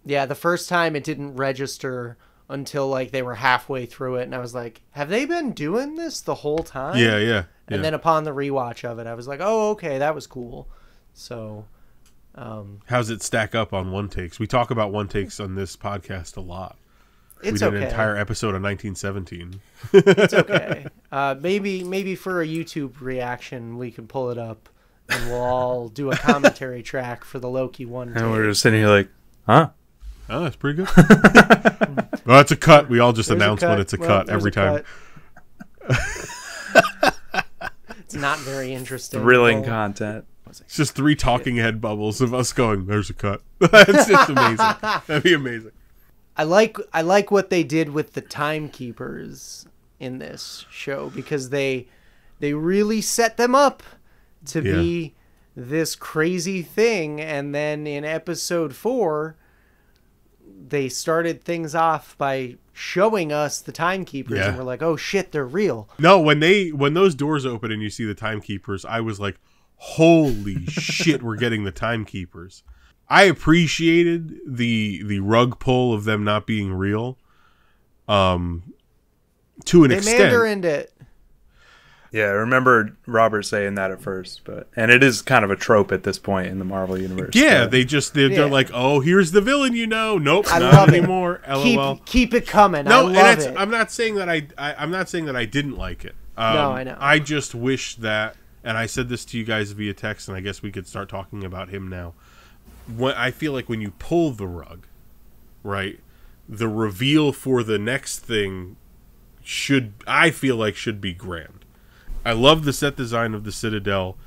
Yeah, the first time it didn't register until like they were halfway through it, and I was like, have they been doing this the whole time? Yeah. And then upon the rewatch of it, I was like, oh, okay, that was cool. So how's it stack up on one takes? We talk about one takes on this podcast a lot. It's we did an entire episode of 1917. It's okay. Maybe for a YouTube reaction, we can pull it up, and we'll all do a commentary track for the Loki one. And we're just sitting here like, huh? Oh, that's pretty good. Well, it's a cut. We all just announce when it's a cut every time. It's not very interesting. Thrilling content. It's just 3 talking head bubbles of us going, there's a cut. It's amazing. That'd be amazing. I like what they did with the timekeepers in this show, because they really set them up to be this crazy thing, and then in episode 4 they started things off by showing us the timekeepers, and we're like, oh shit, they're real. No, when those doors open and you see the timekeepers, I was like, holy shit, we're getting the timekeepers. I appreciated the rug pull of them not being real, to an extent. They mandarined it. Yeah, I remember Robert saying that at first, and it is kind of a trope at this point in the Marvel universe. Yeah, they're like, oh, here's the villain, Nope, I not love anymore. It. LOL. Keep it coming. No, I love it. I'm not saying that I'm not saying that I didn't like it. No, I know. I just wish that, and I said this to you guys via text, and I guess we could start talking about him now. I feel like when you pull the rug, right, the reveal for the next thing should be grand. I love the set design of the Citadel.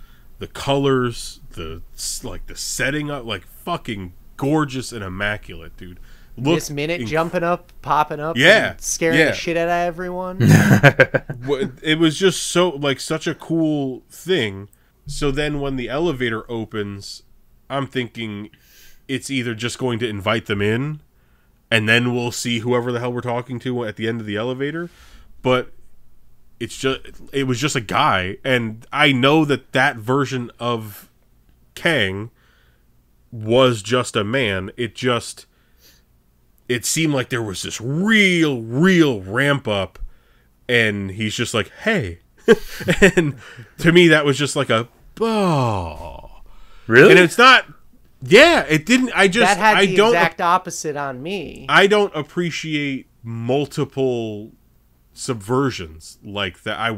the colors, the setting up, like fucking gorgeous and immaculate, dude. This minute jumping up, popping up, yeah, and scaring the shit out of everyone. It was just so like such a cool thing. So then when the elevator opens, I'm thinking it's either just going to invite them in and then we'll see whoever the hell we're talking to at the end of the elevator, but it was just a guy, and I know that version of Kang was just a man. It seemed like there was this real ramp up, and he's just like, hey. And to me, that was just like oh. Really? And it's not, yeah, it didn't, that had the exact opposite on me. I don't appreciate multiple subversions like that.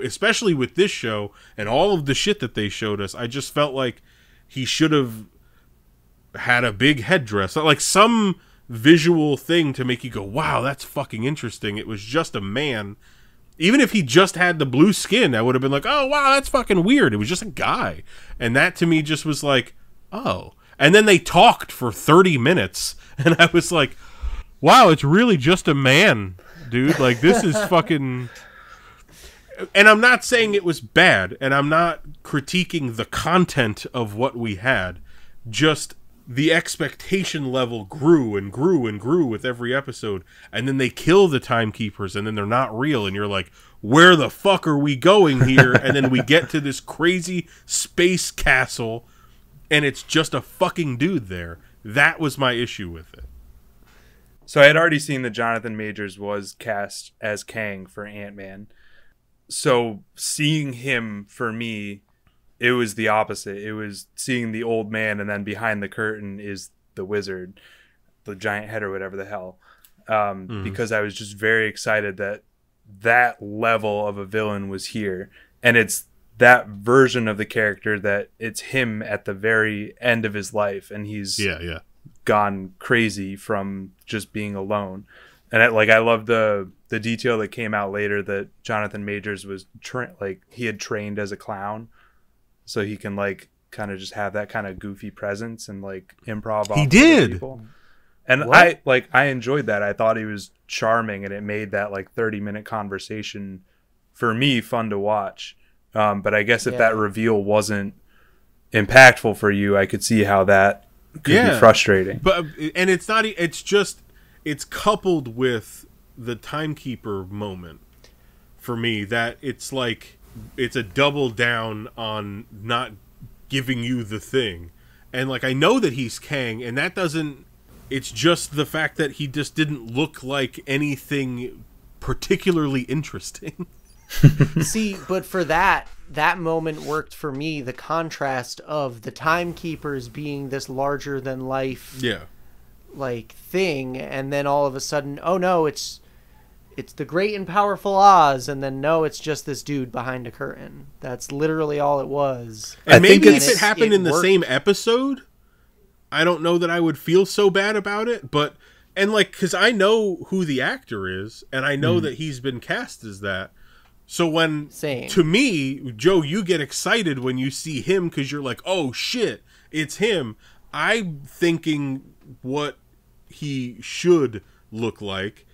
Especially with this show and all of the shit that they showed us, I just felt like he should have had a big headdress, like some visual thing to make you go, wow, that's fucking interesting. It was just a man. Even if he just had the blue skin, I would have been like, oh wow, that's fucking weird. It was just a guy. And that to me just was like, oh. And then they talked for 30 minutes and I was like, wow, it's really just a man, dude. Like, this is fucking... And I'm not saying it was bad, and I'm not critiquing the content of what we had. Just the expectation level grew and grew and grew with every episode, and then they kill the timekeepers, and then they're not real, and you're like, where the fuck are we going here? And then we get to this crazy space castle, and it's just a fucking dude there. That was my issue with it. So I had already seen that Jonathan Majors was cast as Kang for Ant-Man. So seeing him, for me, it was the opposite. It was seeing the old man, and then behind the curtain is the wizard, the giant head or whatever the hell. Because I was just very excited that level of a villain was here. And it's that version of the character that it's him at the very end of his life. And he's gone crazy from just being alone. And I love the detail that came out later that Jonathan Majors was he had trained as a clown, so he can kind of just have that kind of goofy presence and improv. He did, people. And what? I enjoyed that. I thought he was charming, and it made that 30-minute conversation for me fun to watch. But I guess if that reveal wasn't impactful for you, I could see how that could be frustrating. But and it's not. It's just. It's coupled with the timekeeper moment for me that it's a double down on not giving you the thing. And I know that he's Kang, and that doesn't, it's just the fact that he just didn't look like anything particularly interesting. See, but for that moment worked for me, the contrast of the timekeepers being this larger than life thing, and then all of a sudden, oh no, it's the great and powerful Oz, and then no, it's just this dude behind a curtain. That's literally all it was. And maybe if it happened in the same episode, I don't know that I would feel so bad about it, but because I know who the actor is, and I know that he's been cast as that. So to me, Joe, you get excited when you see him because you're like, oh shit, it's him. I'm thinking what he should look like,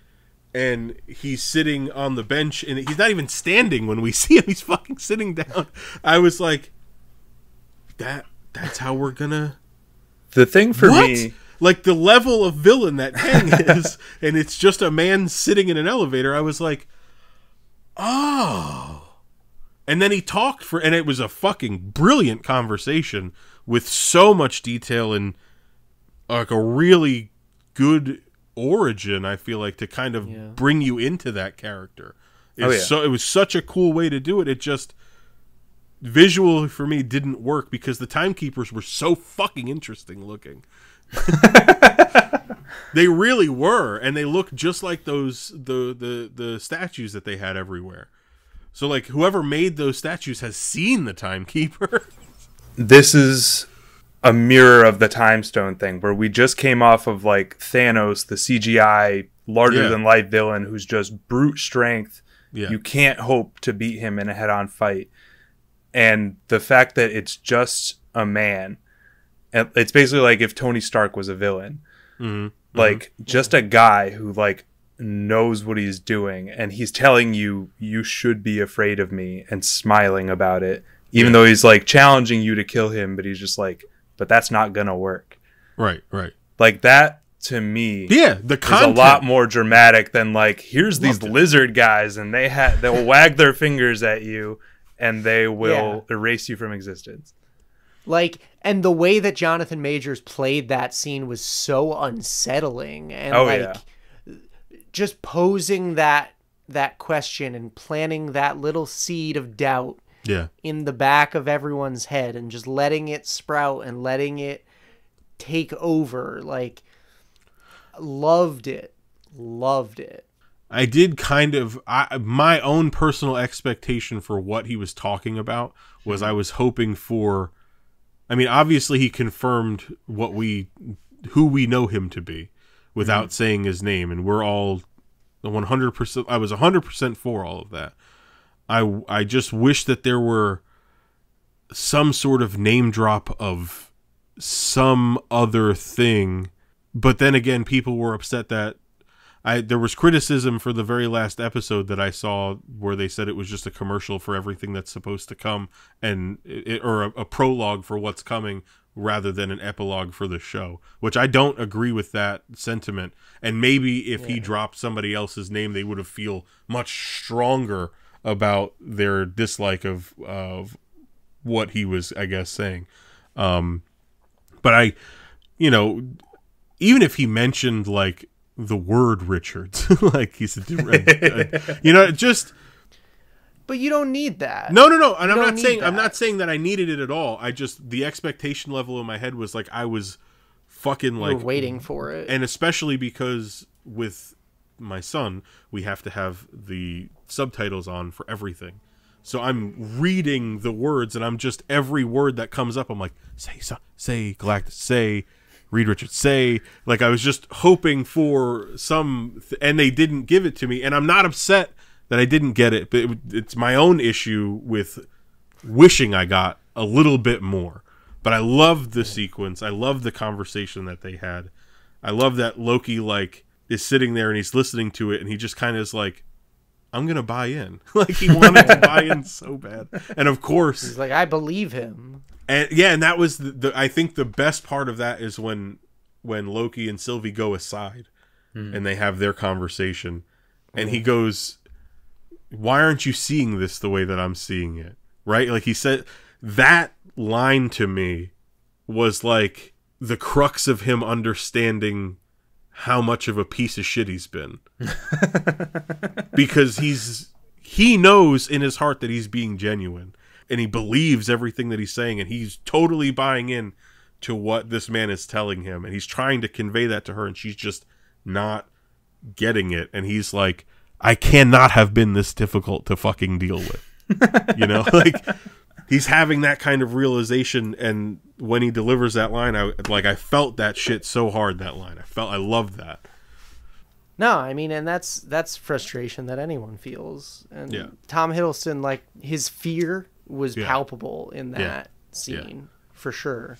and he's sitting on the bench, and he's not even standing when we see him. He's fucking sitting down. I was like, that's how we're gonna... The thing for me... the level of villain that Kang is, and it's just a man sitting in an elevator, I was like, oh. And then he talked and it was a fucking brilliant conversation with so much detail and a really good origin, I feel to kind of bring you into that character. So it was such a cool way to do it. It just visually for me didn't work because the timekeepers were so fucking interesting looking. They really were, and they looked just like those the statues that they had everywhere. So whoever made those statues has seen the timekeeper. This is a mirror of the Time Stone thing, where we just came off of Thanos, the CGI larger than life villain who's just brute strength. You can't hope to beat him in a head-on fight. And the fact that it's just a man, it's basically like if Tony Stark was a villain. Like just a guy who like knows what he's doing, and he's telling you should be afraid of me, and smiling about it, even though he's like challenging you to kill him, but he's just like, but that's not gonna work. Right. Like that to me, the content is a lot more dramatic than like, here's these lizard guys, and they'll wag their fingers at you, and they will erase you from existence. Like, and the way that Jonathan Majors played that scene was so unsettling, and just posing that question and planting that little seed of doubt in the back of everyone's head, and just letting it sprout and letting it take over. Like, loved it. I did kind of my own personal expectation for what he was talking about was I was hoping for, I mean, obviously he confirmed who we know him to be without saying his name, and we're all 100%. I was 100% for all of that. I just wish that there were some sort of name drop of some other thing, but then again, people were upset that there was criticism for the very last episode that I saw where they said it was just a commercial for everything that's supposed to come, and or a prologue for what's coming rather than an epilogue for the show, which I don't agree with that sentiment. And maybe if he dropped somebody else's name, they would have feel much stronger about their dislike of what he was, I guess, saying. But even if he mentioned like the word Richards, like he's a different, just. But you don't need that. No. And I'm not saying that I needed it at all. I just, the expectation level in my head was like, I was fucking like waiting for it. And especially because with my son, we have to have the subtitles on for everything. So I'm reading the words, and I'm just, every word that comes up, I'm like, say Galactus, say Reed Richards, say, like, I was just hoping for and they didn't give it to me, and I'm not upset that I didn't get it, but it's my own issue with wishing I got a little bit more. But I loved the sequence. I loved the conversation that they had. I love that Loki, like, is sitting there and he's listening to it, and he just kind of is like, I'm going to buy in. Like, he wanted to buy in so bad. And of course, he's like, I believe him. And yeah, and that was I think the best part of that is when Loki and Sylvie go aside and they have their conversation, and he goes, why aren't you seeing this the way that I'm seeing it? Right? Like, he said, that line to me was like the crux of him understanding how much of a piece of shit he's been. Because he knows in his heart that he's being genuine, and he believes everything that he's saying, and he's totally buying in to what this man is telling him, and he's trying to convey that to her, and she's just not getting it. And he's like, I cannot have been this difficult to fucking deal with. Like, he's having that kind of realization, and when he delivers that line, I felt that shit so hard, that line. I loved that. No, I mean, and that's frustration that anyone feels. And Tom Hiddleston, like, his fear was palpable in that scene, for sure.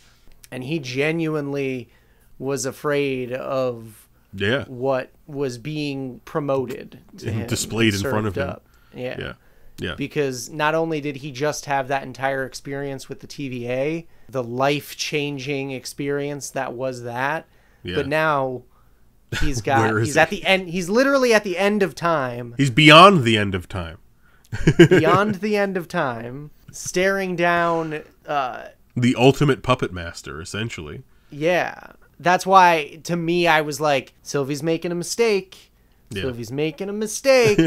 And he genuinely was afraid of what was being promoted to him, displayed in front of him. Yeah. Because not only did he just have that entire experience with the TVA, the life-changing experience that was that, but now he's at the end. He's literally at the end of time. He's beyond the end of time. Beyond the end of time, staring down the ultimate puppet master, essentially. Yeah. That's why, to me, I was like, Sylvie's making a mistake. Sylvie's making a mistake.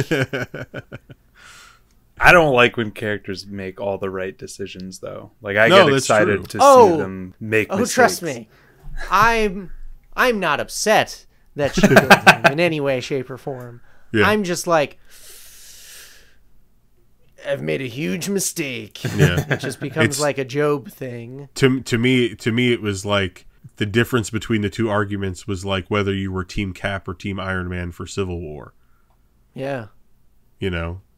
I don't like when characters make all the right decisions, though. Like, I get excited to see them make mistakes. Trust me. I'm not upset that she killed him in any way, shape, or form. Yeah. I'm just like, I've made a huge mistake. Yeah. It just becomes like a Job thing. To me, it was like the difference between the two arguments was like whether you were Team Cap or Team Iron Man for Civil War. Yeah.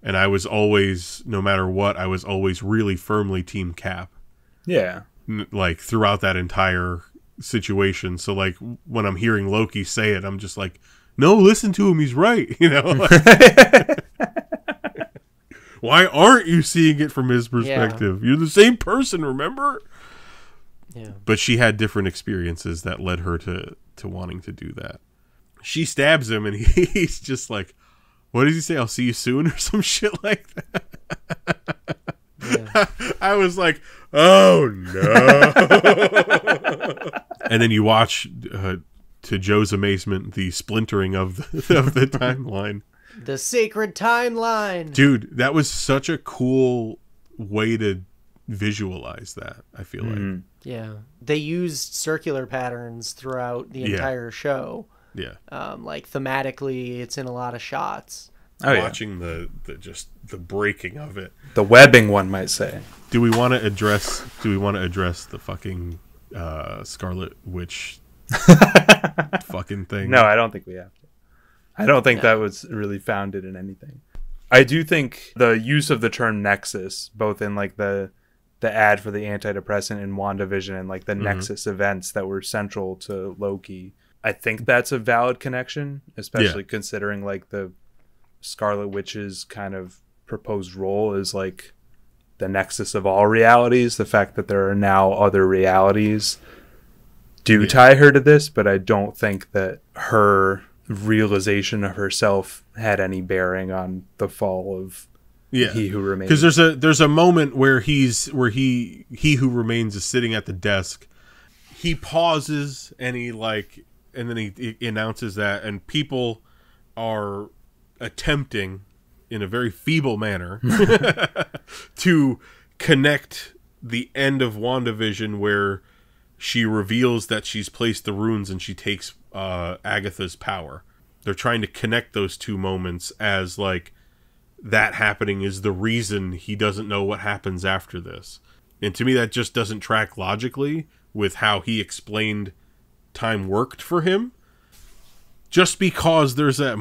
And I was always, no matter what, I was always really firmly Team Cap. Yeah. Like, throughout that entire situation. So, like, when I'm hearing Loki say it, I'm just like, no, listen to him, he's right. You know? Like, why aren't you seeing it from his perspective? You're the same person, remember? Yeah. But she had different experiences that led her to wanting to do that. She stabs him, and he's just like, what does he say? I'll see you soon, or some shit like that. Yeah. I was like, oh no. And then you watch, to Joe's amazement, the splintering of the timeline. The sacred timeline. Dude, that was such a cool way to visualize that, I feel like. Yeah. They used circular patterns throughout the entire show. Yeah. Like, thematically, it's in a lot of shots. Watching the breaking of it. The webbing, one might say. Do we want to address the fucking Scarlet Witch fucking thing? No, I don't think we have to. I don't think that was really founded in anything. I do think the use of the term nexus, both in like the ad for the antidepressant in WandaVision and like the nexus events that were central to Loki, I think that's a valid connection, especially considering like the Scarlet Witch's kind of proposed role is like the nexus of all realities. The fact that there are now other realities do tie her to this, but I don't think that her realization of herself had any bearing on the fall of He Who Remains. Because there's a moment where he who remains is sitting at the desk. He pauses and then he announces that, and people are attempting in a very feeble manner to connect the end of WandaVision where she reveals that she's placed the runes and she takes Agatha's power. They're trying to connect those two moments as like that happening is the reason he doesn't know what happens after this. And to me, that just doesn't track logically with how he explained time worked for him. Just because there's a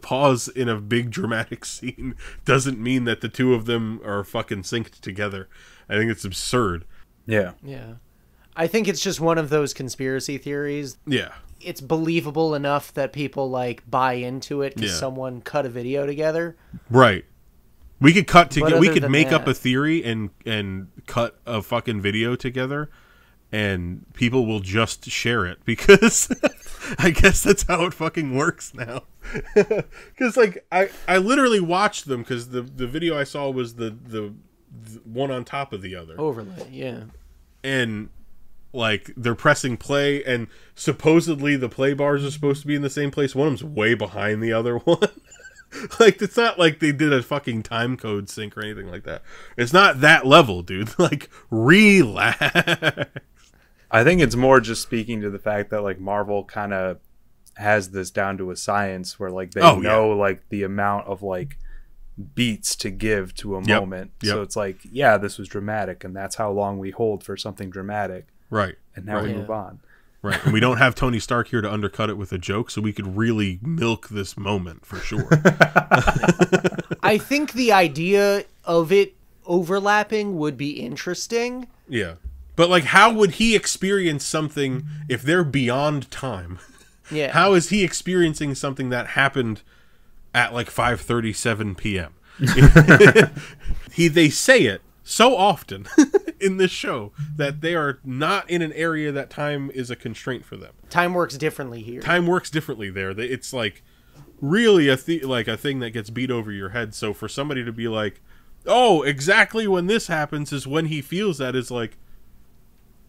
pause in a big dramatic scene doesn't mean that the two of them are fucking synced together. I think it's absurd. Yeah. Yeah. I think it's just one of those conspiracy theories. Yeah. It's believable enough that people like buy into it because someone cut a video together. Right. We could cut together. We could make that, up a theory and cut a fucking video together, and people will just share it because I guess that's how it fucking works now. Because like I literally watched them because the video I saw was the one on top of the other overlay. Yeah. And like they're pressing play, and supposedly the play bars are supposed to be in the same place. One of them's way behind the other one. Like, it's not like they did a fucking time code sync or anything like that. It's not that level, dude. Like, relax. I think it's more just speaking to the fact that like Marvel kind of has this down to a science where like they know like the amount of like beats to give to a moment. So it's like, yeah, this was dramatic, and that's how long we hold for something dramatic. Right. And now we move on. Right. And we don't have Tony Stark here to undercut it with a joke, so we could really milk this moment for sure. I think the idea of it overlapping would be interesting. Yeah. But like, how would he experience something if they're beyond time? Yeah. How is he experiencing something that happened at like 5:37 p.m.? They say it so often in this show that they are not in an area that time is a constraint for them. Time works differently here. Time works differently there. It's like really a thing that gets beat over your head. So for somebody to be like, oh, exactly when this happens is when he feels that, is like,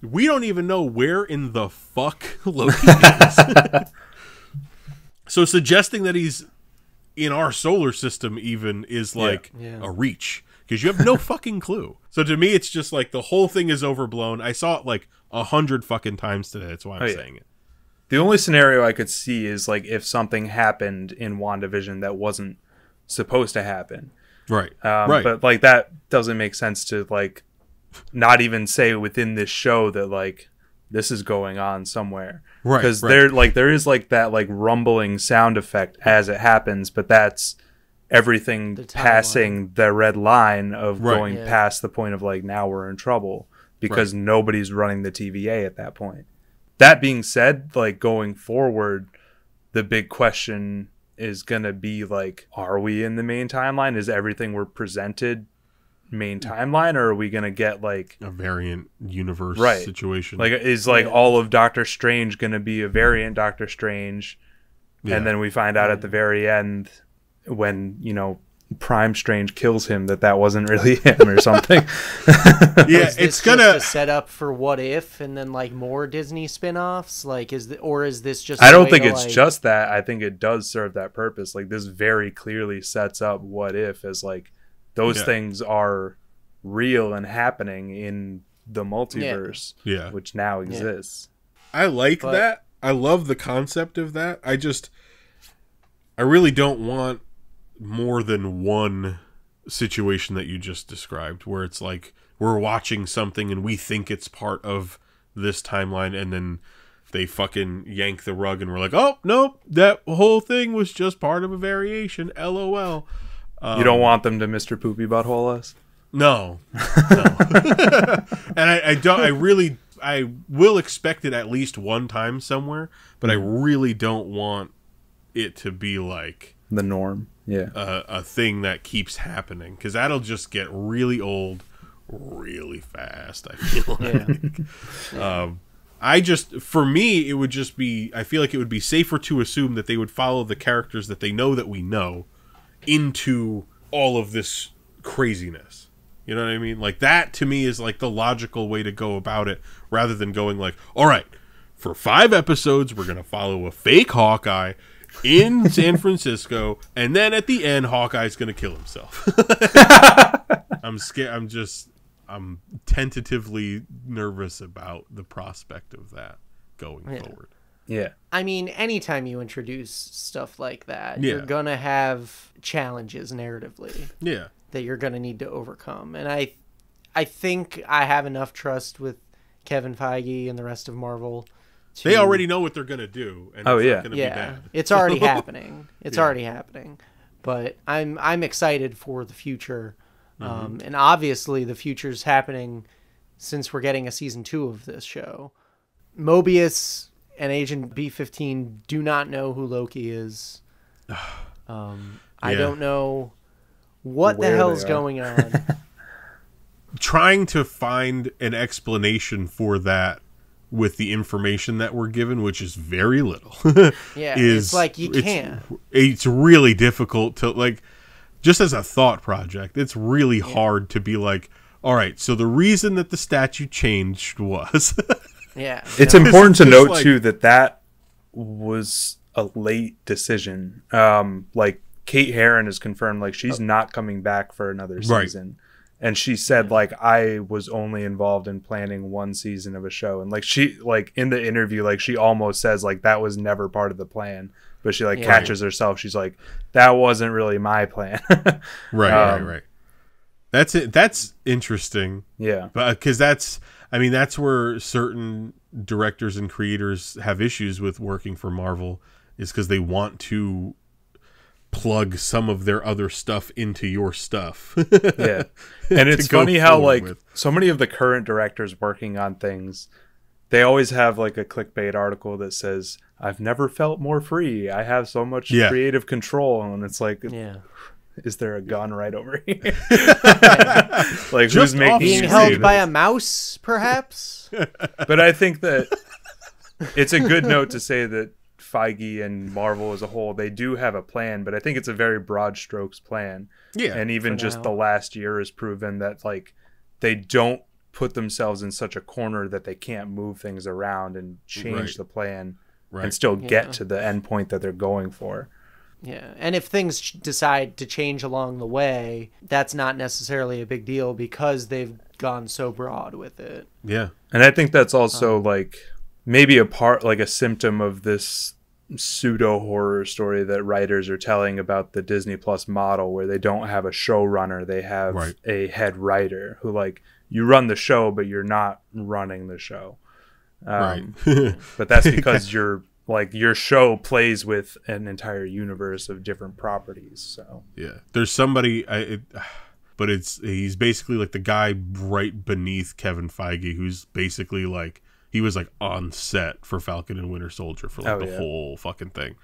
we don't even know where in the fuck Loki is. So suggesting that he's in our solar system even is like a reach, because you have no fucking clue. So to me, it's just like the whole thing is overblown. I saw it like 100 fucking times today. That's why I'm saying it. The only scenario I could see is like if something happened in WandaVision that wasn't supposed to happen. Right. But like that doesn't make sense to like not even say within this show that like this is going on somewhere. Right. Because there is like that like rumbling sound effect as it happens, but that's everything The timeline. passing the red line of Right. going past the point of like, now we're in trouble because nobody's running the TVA at that point. That being said, like going forward, the big question is going to be like, are we in the main timeline? Is everything we're presented main timeline, or are we going to get like A variant universe situation. like, is like all of Doctor Strange going to be a variant Doctor Strange? Yeah. And then we find out at the very end when, you know, Prime Strange kills him that wasn't really him or something. Yeah, Is this it's gonna. just a setup for What If, and then like more Disney spin-offs? Like, is this just? I a don't way think to, it's like- just that. I think it does serve that purpose. Like, this very clearly sets up What If as like those things are real and happening in the multiverse, Yeah. which now exists. I like But- that. I love the concept of that. I really don't want more than one situation that you just described, where it's like we're watching something and we think it's part of this timeline, and then they fucking yank the rug and we're like, oh, nope, that whole thing was just part of a variation. LOL. You don't want them to Mr. Poopy Butthole us? No. And I will expect it at least one time somewhere, but I really don't want it to be like The norm. Yeah. a thing that keeps happening, because that'll just get really old really fast, I feel like. For me, it would just be, I feel like it would be safer to assume that they would follow the characters that they know that we know into all of this craziness. You know what I mean? Like, that to me is like the logical way to go about it, rather than going like, all right, for 5 episodes, we're going to follow a fake Hawkeye in San Francisco, and then at the end, Hawkeye's going to kill himself. I'm scared. I'm tentatively nervous about the prospect of that going forward. Yeah. I mean, anytime you introduce stuff like that, Yeah. you're gonna have challenges narratively Yeah. that you're gonna need to overcome. And I think I have enough trust with Kevin Feige and the rest of Marvel. They already know what they're going to do, and it's not going to be bad. It's already happening. It's already happening. But I'm excited for the future. And obviously the future's happening since we're getting a season 2 of this show. Mobius and Agent B-15 do not know who Loki is. I don't know what Where the hell's they are. going on. Trying to find an explanation for that with the information that we're given, which is very little. Yeah, is, it's like you can't. It's really difficult to, like, just as a thought project, it's really hard to be like, all right, so the reason that the statue changed was... Yeah. It's no. important to Just note like- too that was a late decision. Like Kate Herron has confirmed, like she's not coming back for another Right. season, and she said like I was only involved in planning 1 season of a show, and like she like in the interview like she almost says like that was never part of the plan, but she like Yeah. catches herself. She's like that wasn't really my plan. Right. That's it. That's interesting. Yeah. But because that's where certain directors and creators have issues with working for Marvel, is because they want to plug some of their other stuff into your stuff. Yeah. And it's go funny how forward like with. so many of the current directors working on things, they always have like a clickbait article that says, I've never felt more free. I have so much Yeah. creative control. And it's like, Yeah. is there a gun right over here? Like Just who's making Being you held say by this? a mouse, perhaps? But I think that it's a good note to say that Feige and Marvel as a whole, they do have a plan, but I think it's a very broad strokes plan. Yeah. And even for just now. the last year has proven that like they don't put themselves in such a corner that they can't move things around and change Right. the plan Right. and still Yeah. get to the end point that they're going for. Yeah. And if things decide to change along the way, that's not necessarily a big deal because they've gone so broad with it. Yeah. And I think that's also like maybe a part, like a symptom of this pseudo horror story that writers are telling about the Disney Plus model, where they don't have a showrunner, they have Right. a head writer who like you run the show, but you're not running the show. Right. But that's because you're like your show plays with an entire universe of different properties. So yeah, there's somebody, but he's basically like the guy right beneath Kevin Feige, who's basically like he was like on set for Falcon and Winter Soldier for like the whole fucking thing.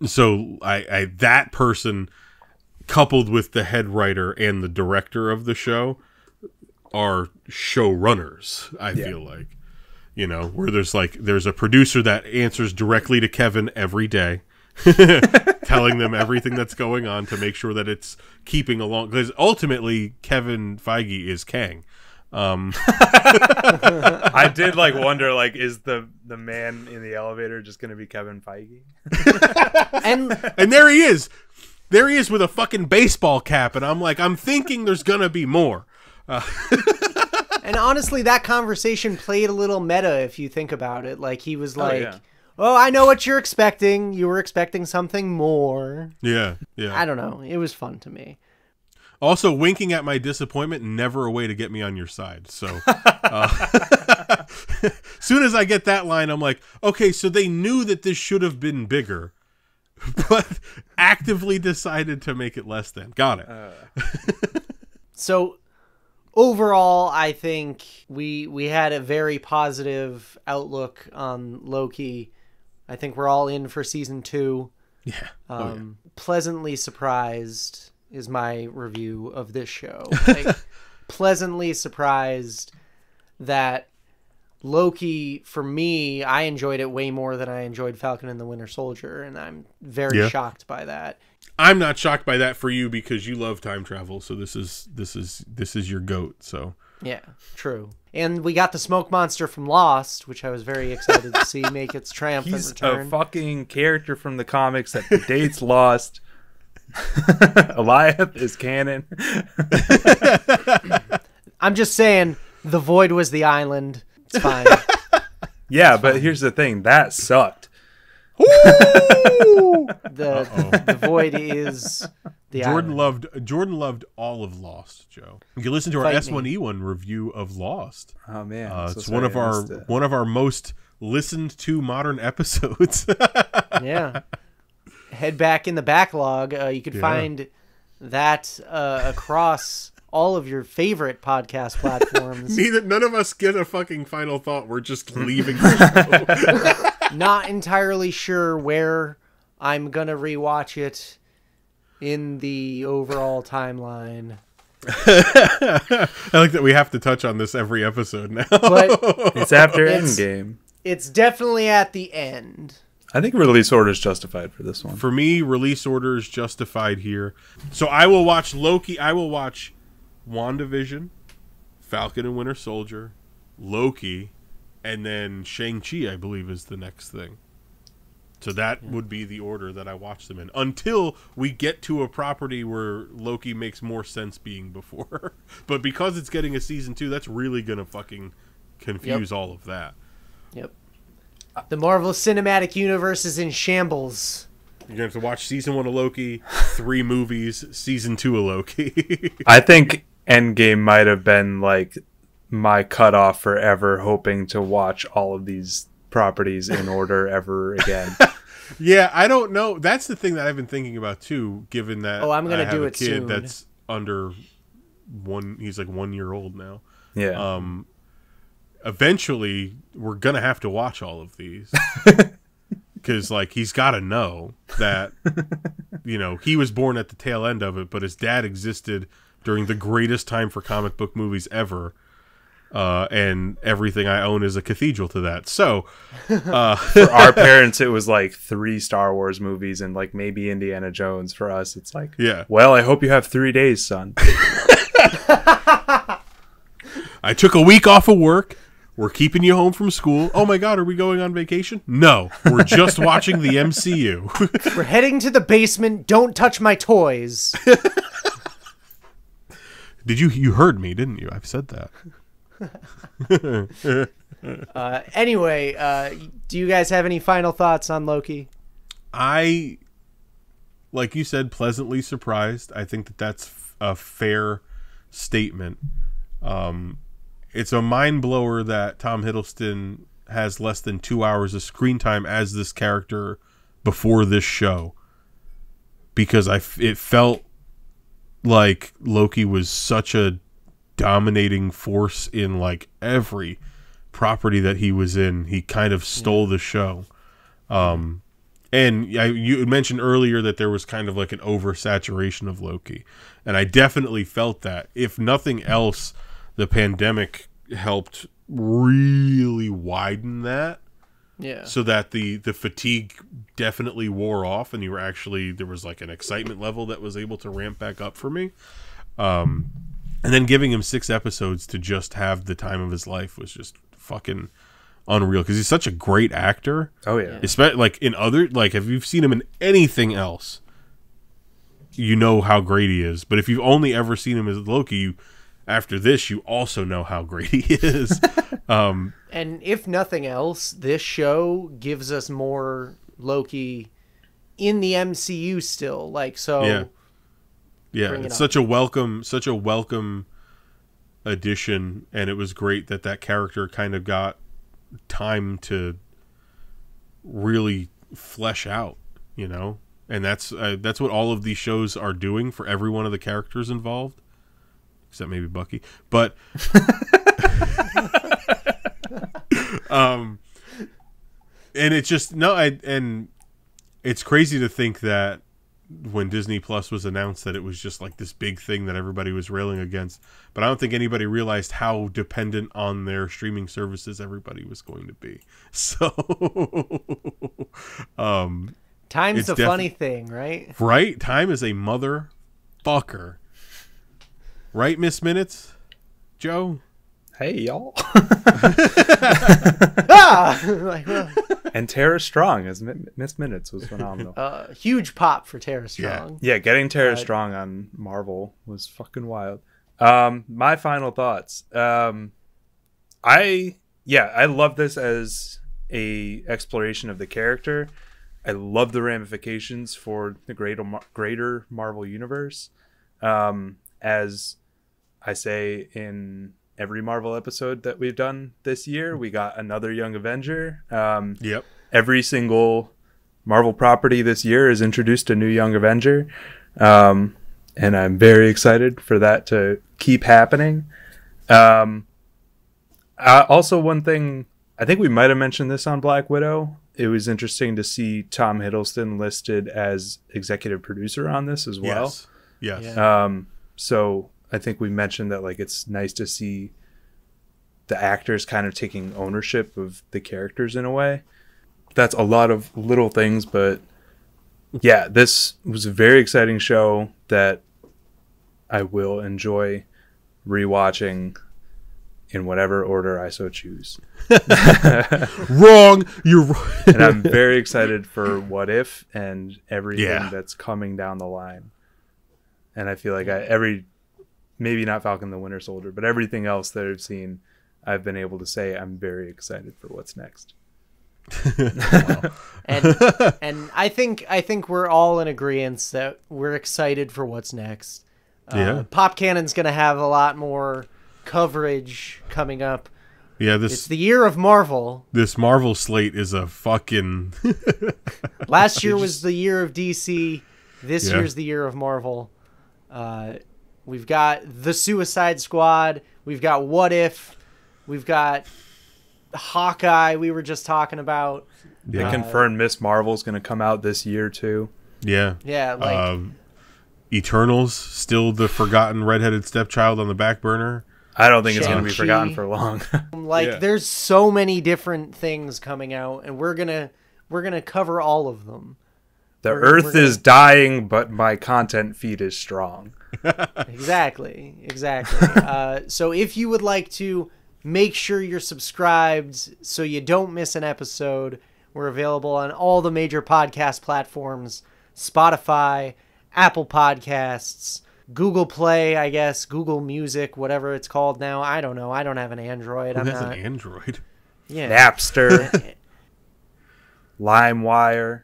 So I that person, coupled with the head writer and the director of the show, are showrunners. I feel like, you know, where there's a producer that answers directly to Kevin every day, telling them everything that's going on to make sure that it's keeping along. Because ultimately, Kevin Feige is Kang. I did like wonder, like, is the man in the elevator just going to be Kevin Feige? And there he is. There he is with a fucking baseball cap, and I'm thinking there's gonna be more. And honestly, that conversation played a little meta if you think about it. Like, he was like, oh, I know what you're expecting. You were expecting something more. Yeah, yeah. I don't know. It was fun to me. Also, winking at my disappointment, never a way to get me on your side. So, soon as I get that line, I'm like, okay, so they knew that this should have been bigger, but actively decided to make it less than. Got it. So, overall, I think we had a very positive outlook on Loki. I think we're all in for season 2. Yeah. Pleasantly surprised is my review of this show. Like, pleasantly surprised that Loki, for me, I enjoyed it way more than I enjoyed Falcon and the Winter Soldier, and I'm very shocked by that. I'm not shocked by that for you because you love time travel, so this is your goat. So yeah, true. And we got the smoke monster from Lost, which I was very excited to see make its triumphant return. He's a fucking character from the comics that predates Lost. Eliath is canon. I'm just saying, the Void was the island. It's fine. Yeah, but here's the thing. That sucked. The Void is the Jordan island. loved all of Lost, Joe. You can listen to our S1E1 review of Lost. Oh man, it's one of our most listened to modern episodes. Yeah. Head back in the backlog. You could find that across all of your favorite podcast platforms. None of us get a fucking final thought. We're just leaving the show. Not entirely sure where I'm gonna rewatch it in the overall timeline. I like that we have to touch on this every episode now. But it's after Endgame. It's definitely at the end. I think release order is justified for this one. For me, release order is justified here. So I will watch Loki. I will watch WandaVision, Falcon and Winter Soldier, Loki, and then Shang-Chi, I believe, is the next thing. So that would be the order that I watch them in. Until we get to a property where Loki makes more sense being before. But because it's getting a season 2, that's really going to fucking confuse all of that. Yep. The Marvel Cinematic Universe is in shambles. You're going to have to watch season 1 of Loki, 3 movies, season 2 of Loki. I think Endgame might have been like my cutoff for ever hoping to watch all of these properties in order ever again. Yeah, I don't know. That's the thing that I've been thinking about too, given that I'm gonna do it kid soon. That's under he's like 1 year old now. Yeah. Eventually we're gonna have to watch all of these. Because like he's gotta know that you know, he was born at the tail end of it, but his dad existed during the greatest time for comic book movies ever. And everything I own is a cathedral to that. So, for our parents, it was like 3 Star Wars movies and like maybe Indiana Jones. For us, it's like, well, I hope you have 3 days, son. I took a week off of work. We're keeping you home from school. Oh my God, are we going on vacation? No, we're just watching the MCU. We're heading to the basement. Don't touch my toys. You heard me, didn't you? I've said that. Anyway, do you guys have any final thoughts on Loki? I, like you said, pleasantly surprised. I think that that's a fair statement. It's a mind blower that Tom Hiddleston has less than 2 hours of screen time as this character before this show, because it felt like Loki was such a dominating force in like every property that he was in. He kind of stole the show. And you mentioned earlier that there was kind of like an oversaturation of Loki, and I definitely felt that. If nothing else, the pandemic helped really widen that. Yeah. So that the fatigue definitely wore off, and there was like an excitement level that was able to ramp back up for me. And then giving him 6 episodes to just have the time of his life was just fucking unreal, because he's such a great actor. Oh yeah. Especially like in other, like if you've seen him in anything else, you know how great he is. But if you've only ever seen him as Loki, after this you also know how great he is. And if nothing else, this show gives us more Loki in the MCU still. Like, so yeah, it's such a welcome addition, and it was great that character kind of got time to really flesh out, you know. And that's what all of these shows are doing for every one of the characters involved, except maybe Bucky. But and it's just and it's crazy to think that when Disney Plus was announced that it was just like this big thing that everybody was railing against, but I don't think anybody realized how dependent on their streaming services everybody was going to be. So time's the funny thing, right? Right? Time is a motherfucker. Right, Miss Minutes? Joe? Hey, y'all. Like, well, And Tara Strong as Miss Minutes was phenomenal. huge pop for Tara Strong. Yeah, getting Tara Strong on Marvel was fucking wild. My final thoughts. I love this as a exploration of the character. I love the ramifications for the greater Marvel universe. As I say in every Marvel episode that we've done this year, we got another Young Avenger. Yep. Every single Marvel property this year has introduced a new Young Avenger. And I'm very excited for that to keep happening. Also, one thing, I think we might have mentioned this on Black Widow. It was interesting to see Tom Hiddleston listed as executive producer on this as well. Yes. Yeah. So I think we mentioned that, like, it's nice to see the actors kind of taking ownership of the characters in a way. That's a lot of little things, but yeah, this was a very exciting show that I will enjoy rewatching in whatever order I so choose. Wrong. You're wrong. And I'm very excited for What If and everything that's coming down the line. And I feel like maybe not Falcon the Winter Soldier, but everything else that I've seen, I've been able to say I'm very excited for what's next. And I think we're all in agreement that we're excited for what's next. Pop Cannon's going to have a lot more coverage coming up. Yeah, it's the year of Marvel. This Marvel slate is a fucking... Last year was the year of DC. This year's the year of Marvel. We've got The Suicide Squad. We've got What If. We've got Hawkeye we were just talking about. They confirmed Miss Marvel's going to come out this year too. Yeah. Yeah, like... Eternals, still the forgotten redheaded stepchild on the back burner. I don't think it's going to be forgotten for long. There's so many different things coming out, and we're gonna cover all of them. The Earth is dying, but my content feed is strong. Exactly. So if you would like to make sure you're subscribed so you don't miss an episode, we're available on all the major podcast platforms: Spotify, Apple Podcasts, Google Play, I guess, Google Music, whatever it's called now. I don't know. I don't have an Android. Who has an Android? Yeah. Napster. LimeWire.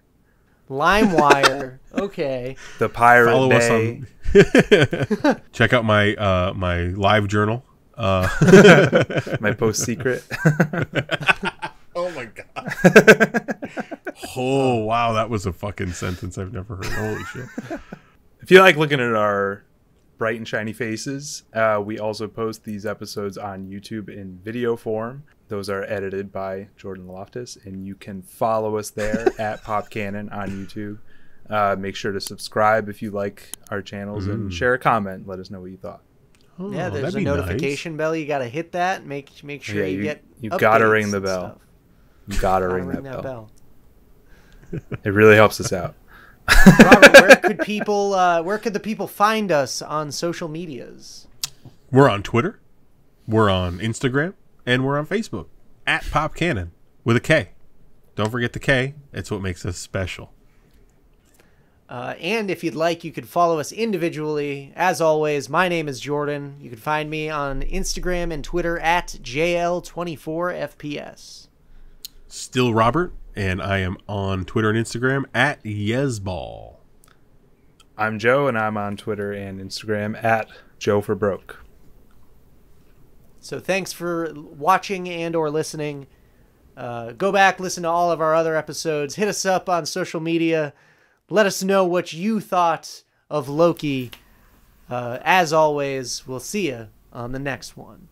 Okay. The Pirate Follow Bay. us on... Check out my my live journal. My post secret. Oh my god. Oh wow, that was a fucking sentence I've never heard. Holy shit. If you like looking at our bright and shiny faces, we also post these episodes on YouTube in video form. Those are edited by Jordan Loftus, and you can follow us there at Pop Kannon on YouTube. Make sure to subscribe if you like our channels and share a comment. Let us know what you thought. Oh, Yeah, there's a notification bell. You got to hit that. Make sure you get. You got to updates ring the and bell. stuff. You got to Gotta ring that bell. bell. It really helps us out. Robert, where could the people find us on social medias? We're on Twitter, we're on Instagram, and we're on Facebook at Pop Kannon with a K. Don't forget the K. It's what makes us special. And if you'd like, you could follow us individually. As always, my name is Jordan. You can find me on Instagram and Twitter at JL24FPS. Still Robert, and I am on Twitter and Instagram at Yesball. I'm Joe, and I'm on Twitter and Instagram at Joe for Broke. So thanks for watching and or listening. Go back, listen to all of our other episodes. Hit us up on social media. Let us know what you thought of Loki. As always, we'll see you on the next one.